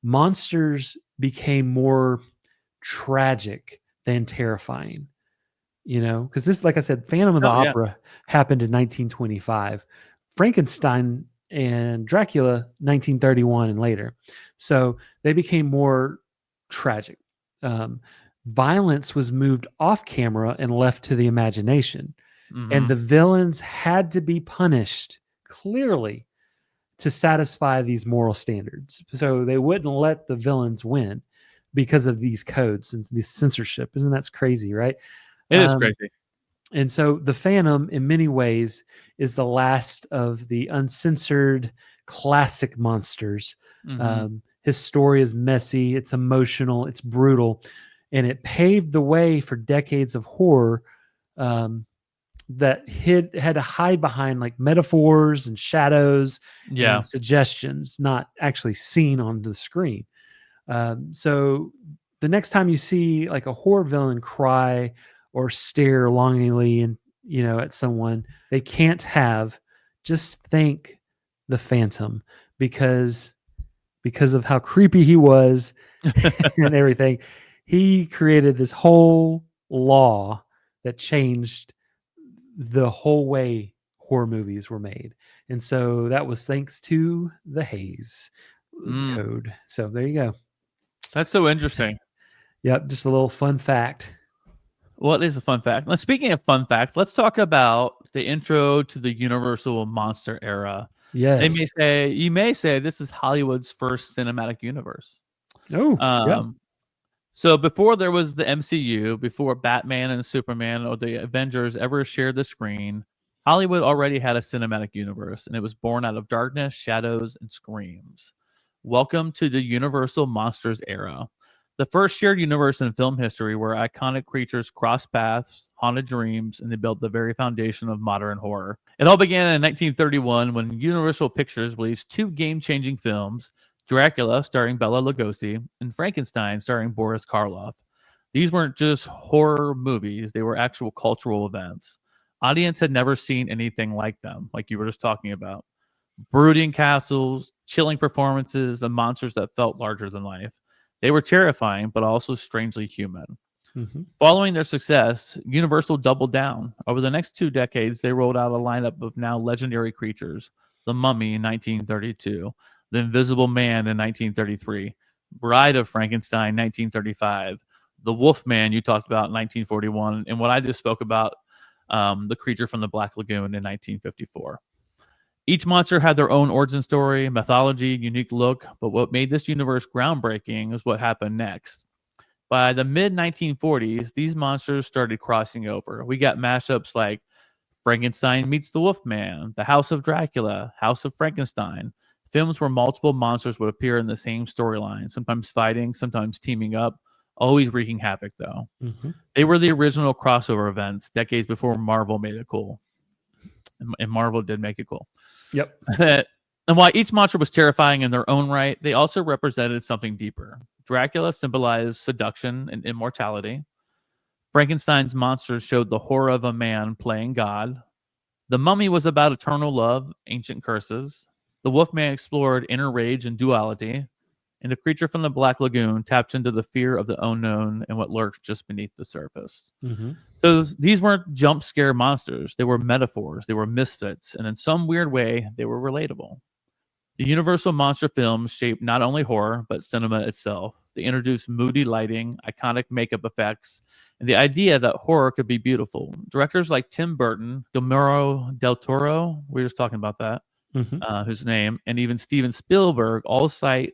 monsters became more tragic than terrifying. Because this, like I said, Phantom of the Opera happened in 1925. Frankenstein and Dracula 1931 and later. So they became more tragic. Violence was moved off camera and left to the imagination. And the villains had to be punished clearly to satisfy these moral standards. So they wouldn't let the villains win because of these codes and this censorship. Isn't that crazy, right? It is crazy. And so the Phantom, in many ways, is the last of the uncensored classic monsters. His story is messy, it's emotional, it's brutal, and it paved the way for decades of horror that had to hide behind like metaphors and shadows and suggestions, not actually seen on the screen. So the next time you see like a horror villain cry or stare longingly and at someone they can't have, just thank the Phantom because of how creepy he was and everything. He created this whole law that changed the whole way horror movies were made. And so that was thanks to the Hays Code. So there you go. That's so interesting. Yep, just a little fun fact. What is a fun fact? Now, speaking of fun facts, let's talk about the intro to the Universal monster era. Yes. You may say this is Hollywood's first cinematic universe. Oh, yeah. So before there was the MCU, before Batman and Superman or the Avengers ever shared the screen, Hollywood already had a cinematic universe, and it was born out of darkness, shadows, and screams. Welcome to the Universal Monsters era. The first shared universe in film history where iconic creatures crossed paths, haunted dreams, and they built the very foundation of modern horror. It all began in 1931 when Universal Pictures released two game-changing films, Dracula, starring Bela Lugosi, and Frankenstein, starring Boris Karloff. These weren't just horror movies, they were actual cultural events. Audience had never seen anything like them, like you were just talking about. Brooding castles, chilling performances, and monsters that felt larger than life. They were terrifying, but also strangely human. Following their success, Universal doubled down. Over the next 2 decades, they rolled out a lineup of now legendary creatures. The Mummy in 1932, The Invisible Man in 1933, Bride of Frankenstein 1935, The Wolfman you talked about in 1941, and what I just spoke about, the creature from the Black Lagoon in 1954. Each monster had their own origin story, mythology, unique look, but what made this universe groundbreaking is what happened next. By the mid-1940s, these monsters started crossing over. We got mashups like Frankenstein meets the Wolfman, The House of Dracula, House of Frankenstein, films where multiple monsters would appear in the same storyline, sometimes fighting, sometimes teaming up, always wreaking havoc, though. They were the original crossover events decades before Marvel made it cool. And Marvel did make it cool. Yep. And while each monster was terrifying in their own right, they also represented something deeper. Dracula symbolized seduction and immortality. Frankenstein's monsters showed the horror of a man playing God. The Mummy was about eternal love, ancient curses. The Wolfman explored inner rage and duality. And the creature from the Black Lagoon tapped into the fear of the unknown and what lurks just beneath the surface. So these weren't jump scare monsters. They were metaphors. They were misfits. And in some weird way, they were relatable. The Universal monster films shaped not only horror, but cinema itself. They introduced moody lighting, iconic makeup effects, and the idea that horror could be beautiful. Directors like Tim Burton, Guillermo del Toro, we were just talking about that, whose name, and even Steven Spielberg all cite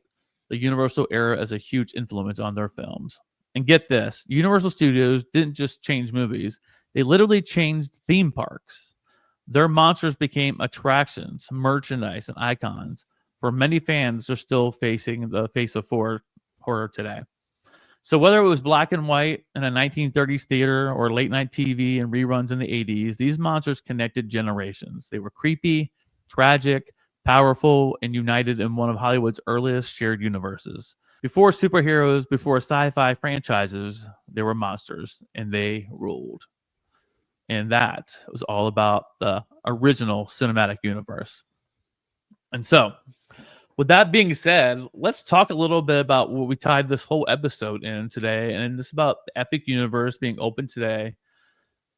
the Universal era as a huge influence on their films. And get this, Universal Studios didn't just change movies, they literally changed theme parks. Their monsters became attractions, merchandise, and icons. For many fans, they're still facing the face of horror today. So whether it was black and white in a 1930s theater or late night TV and reruns in the 80s, these monsters connected generations. They were creepy, tragic, powerful and united in one of Hollywood's earliest shared universes. Before superheroes, before sci-fi franchises, there were monsters, and they ruled. And that was all about the original cinematic universe. And so, with that being said, let's talk a little bit about what we tied this whole episode in today. And it's about the epic universe being open today.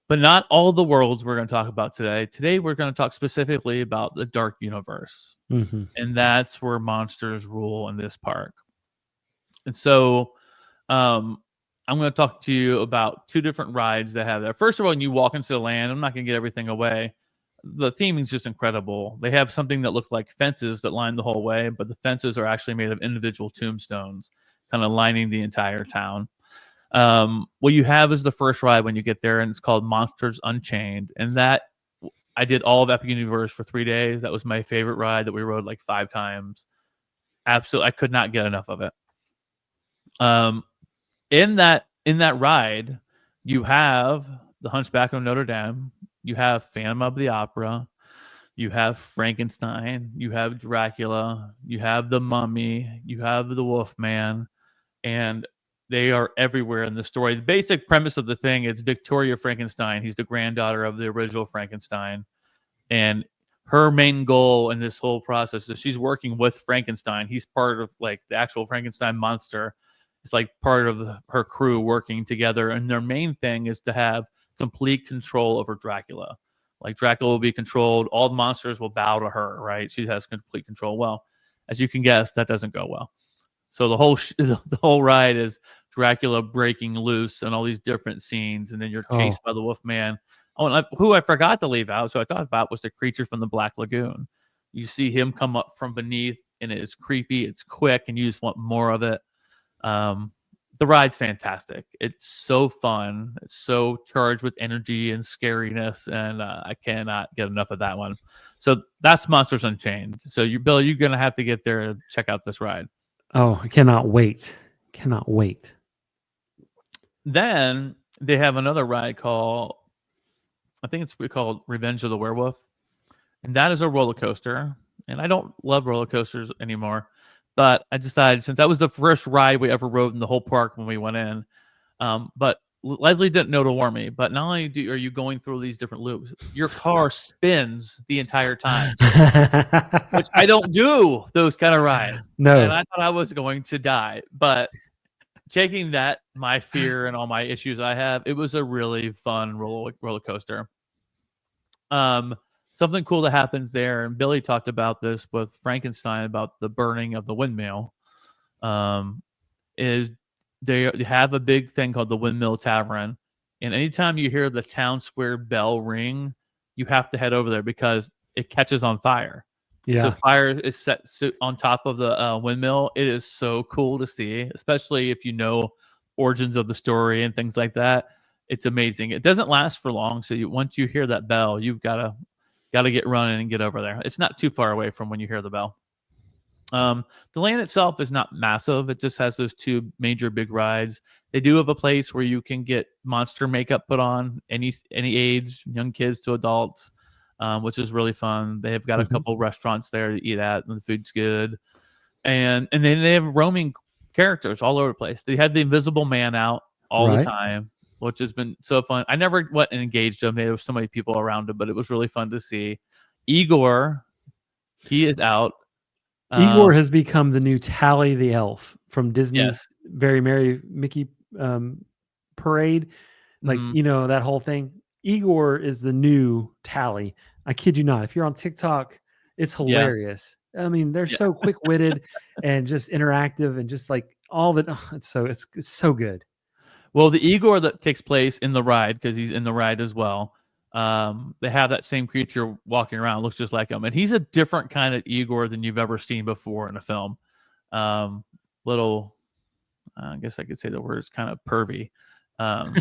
But not all the worlds we're going to talk about today. Today, we're going to talk specifically about the dark universe. Mm-hmm. And that's where monsters rule in this park. And so I'm going to talk to you about two different rides that have there. First of all, when you walk into the land, I'm not going to get everything away. The theming is just incredible. They have something that looks like fences that line the whole way, but the fences are actually made of individual tombstones, kind of lining the entire town. What you have is the first ride when you get there, and it's called Monsters Unchained. And that I did all of Epic Universe for 3 days. That was my favorite ride that we rode like 5 times. Absolutely, I could not get enough of it. In that ride, you have the Hunchback of Notre Dame, you have Phantom of the Opera, you have Frankenstein, you have Dracula, you have the Mummy, you have the Wolfman, and they are everywhere in the story. The basic premise of the thing is Victoria Frankenstein. He's the granddaughter of the original Frankenstein, and her main goal in this whole process is she's working with Frankenstein. He's part of like the actual Frankenstein monster. It's like part of her crew working together, and their main thing is to have complete control over Dracula. Like Dracula will be controlled, all the monsters will bow to her, right? She has complete control. Well, as you can guess, that doesn't go well. So the whole ride is Dracula breaking loose and all these different scenes, and then you're chased by the Wolfman. Oh, and who I forgot to leave out, so I thought about was the creature from the Black Lagoon. You see him come up from beneath, and it is creepy. It's quick, and you just want more of it. The ride's fantastic. It's so fun. It's so charged with energy and scariness, and I cannot get enough of that one. So that's Monsters Unchained. So Bill, you're gonna have to get there and check out this ride. Oh, I cannot wait. Cannot wait. Then they have another ride called, I think it's called Revenge of the Werewolf, and that is a roller coaster. And I don't love roller coasters anymore. But I decided, since that was the first ride we ever rode in the whole park when we went in, but Leslie didn't know to warn me. But not only are you going through these different loops, your car spins the entire time, which I don't do those kind of rides. No. And I thought I was going to die. But taking that, my fear and all my issues I have, it was a really fun roller coaster. Something cool that happens there, and Billy talked about this with Frankenstein about the burning of the windmill, is they have a big thing called the Windmill Tavern, and anytime you hear the town square bell ring, you have to head over there because it catches on fire. Yeah. So fire is set on top of the windmill. It is so cool to see, especially if you know origins of the story and things like that. It's amazing. It doesn't last for long, so once you hear that bell, you've got to get running and get over there. It's not too far away from when you hear the bell. The land itself is not massive. It just has those 2 major big rides. They do have a place where you can get monster makeup put on, any age, young kids to adults, which is really fun. They have got a couple restaurants there to eat at, and the food's good. And then they have roaming characters all over the place. They had the Invisible Man out all the time, which has been so fun. I never went and engaged him. There were so many people around him, but it was really fun to see. Igor, he is out. Igor has become the new Tally the Elf from Disney's Very Merry Mickey parade. Like, you know, that whole thing. Igor is the new Tally. I kid you not. If you're on TikTok, it's hilarious. Yeah. I mean, they're so quick-witted and just interactive and just like all of it. Oh, it's so good. Well, the Igor that takes place in the ride, because he's in the ride as well, they have that same creature walking around, looks just like him. And he's a different kind of Igor than you've ever seen before in a film. I guess I could say the word is kind of pervy. I'm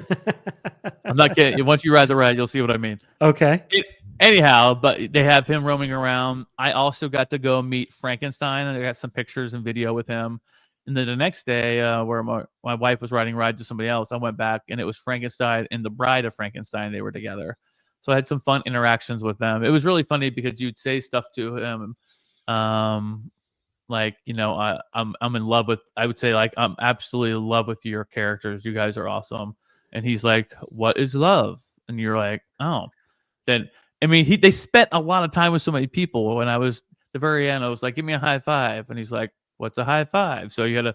not kidding. Once you ride the ride, you'll see what I mean. Okay. Anyhow, but they have him roaming around. I also got to go meet Frankenstein, and I got some pictures and video with him. And then the next day, where my wife was riding ride to somebody else, I went back, and it was Frankenstein and the bride of Frankenstein. They were together. So I had some fun interactions with them. It was really funny because you'd say stuff to him. Like, you know, I'm in love with, I would say, like, I'm absolutely in love with your characters. You guys are awesome. And he's like, what is love? And you're like, oh. Then, I mean, they spent a lot of time with so many people. When I was the very end, I was like, give me a high five. And he's like, what's a high five? So you got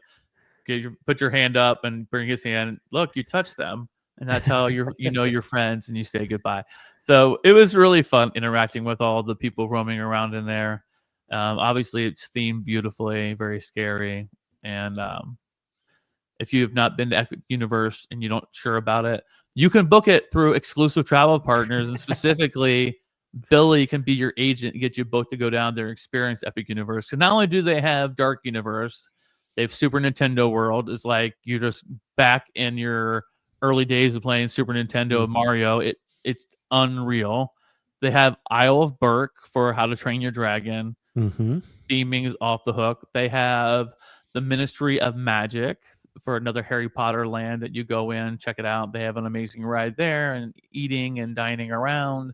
to put your hand up and bring his hand. Look, you touch them. And that's how you know your friends, and you say goodbye. So it was really fun interacting with all the people roaming around in there. Obviously, it's themed beautifully, very scary. And if you have not been to Epic Universe and you don't sure about it, you can book it through exclusive travel partners. And specifically, Billy can be your agent and get you booked to go down there and experience Epic Universe. Because not only do they have Dark Universe, they have Super Nintendo World. It's like you're just back in your early days of playing Super Nintendo and Mario. It's unreal. They have Isle of Berk for How to Train Your Dragon. Theming is off the hook. They have the Ministry of Magic for another Harry Potter land that you go in, check it out. They have an amazing ride there, and eating and dining around.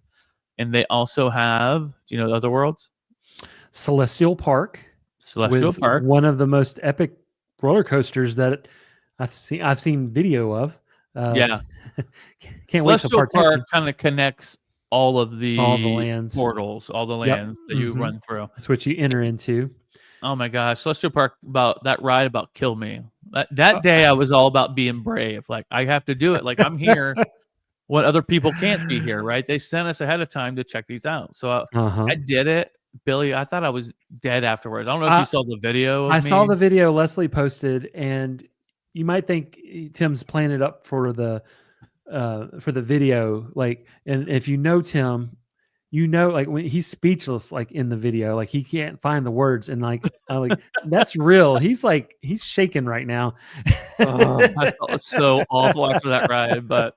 And they also have, do you know the other worlds? Celestial Park. One of the most epic roller coasters that I've seen video of. Yeah. Can't wait to partake. Celestial Park kind of connects all the lands, portals, all the lands that you run through. That's what you enter into. Oh my gosh, Celestial Park, that ride killed me. That day I was all about being brave. Like, I have to do it. Like, I'm here when other people can't be here, right? They sent us ahead of time to check these out. So I did it. Billy, I thought I was dead afterwards. I don't know if you saw the video. I saw the video Leslie posted, and you might think Tim's playing it up for the video. Like, and if you know Tim, you know, like, when he's speechless, like in the video, like he can't find the words, and like, that's real. He's shaking right now. I felt so awful after that ride, but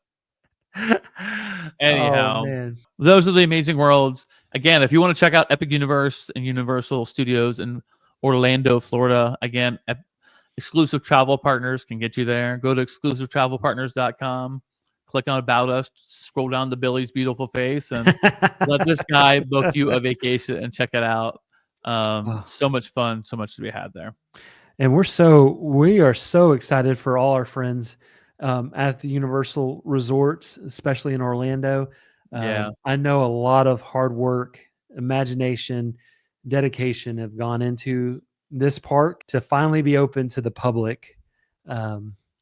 anyhow, those are the amazing worlds. Again, if you want to check out Epic Universe and Universal Studios in Orlando, Florida, again, exclusive travel partners can get you there. Go to exclusivetravelpartners.com. Click on About Us, scroll down to Billy's beautiful face, and let this guy book you a vacation and check it out. So much fun, so much to be had there. And we are so excited for all our friends at the Universal Resorts, especially in Orlando. I know a lot of hard work, imagination, dedication have gone into this park to finally be open to the public.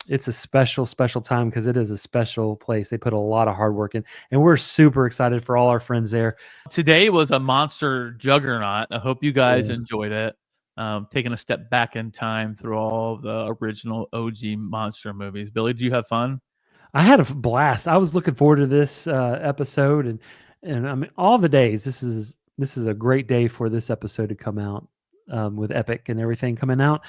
It's a special time because it is a special place. They put a lot of hard work in, and we're super excited for all our friends there. Today was a monster juggernaut. I hope you guys enjoyed it. Taking a step back in time through all the original OG monster movies. Billy, did you have fun? I had a blast. I was looking forward to this episode, and I mean, all the days. This is a great day for this episode to come out. With Epic and everything coming out.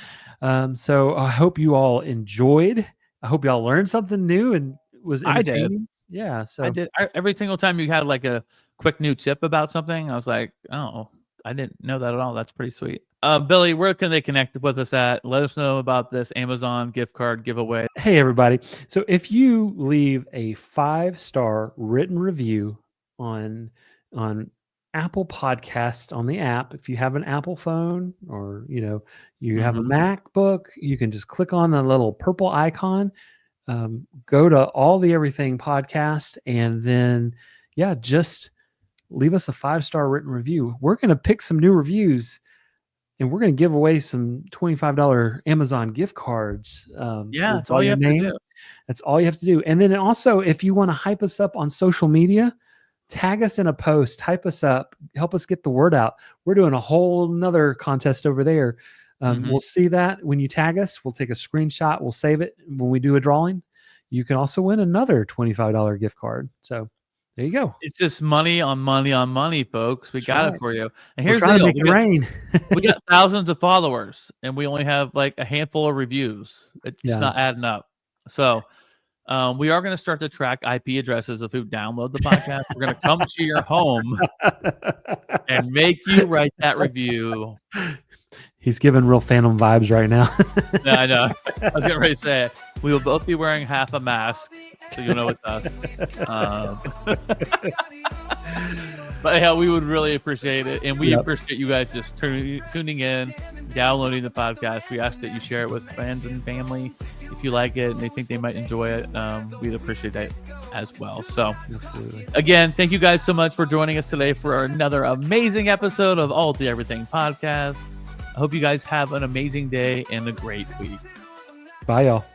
So I hope you all enjoyed. I hope y'all learned something new and was entertaining. I did. Yeah. So I did. Every single time you had like a quick new tip about something, I was like, oh, I didn't know that at all. That's pretty sweet. Billy, where can they connect with us at? Let us know about this Amazon gift card giveaway. Hey, everybody. So if you leave a 5-star written review on Apple Podcast on the app, if you have an Apple phone or you have a MacBook, you can just click on the little purple icon, go to All the Everything Podcast, and then just leave us a 5-star written review. We're going to pick some new reviews, and we're going to give away some $25 Amazon gift cards. That's all you have to do. That's all you have to do. And then also, if you want to hype us up on social media, tag us in a post, hype us up, help us get the word out. We're doing a whole nother contest over there. We'll see that when you tag us. We'll take a screenshot. We'll save it when we do a drawing. You can also win another $25 gift card. So there you go. It's just money on money on money, folks. We got it for you. And here's the deal. Make it rain. We got thousands of followers, and we only have like a handful of reviews. It's not adding up. So we are going to start to track IP addresses of who download the podcast. We're going to come to your home and make you write that review. He's giving real fandom vibes right now. Yeah, I know. I was getting ready to say it. We will both be wearing half a mask, so you'll know it's us. But yeah, we would really appreciate it. And we appreciate you guys just tuning in, downloading the podcast. We ask that you share it with friends and family if you like it and they think they might enjoy it. We'd appreciate that as well. So, absolutely. Again, thank you guys so much for joining us today for another amazing episode of All the Everything Podcast. I hope you guys have an amazing day and a great week. Bye, y'all.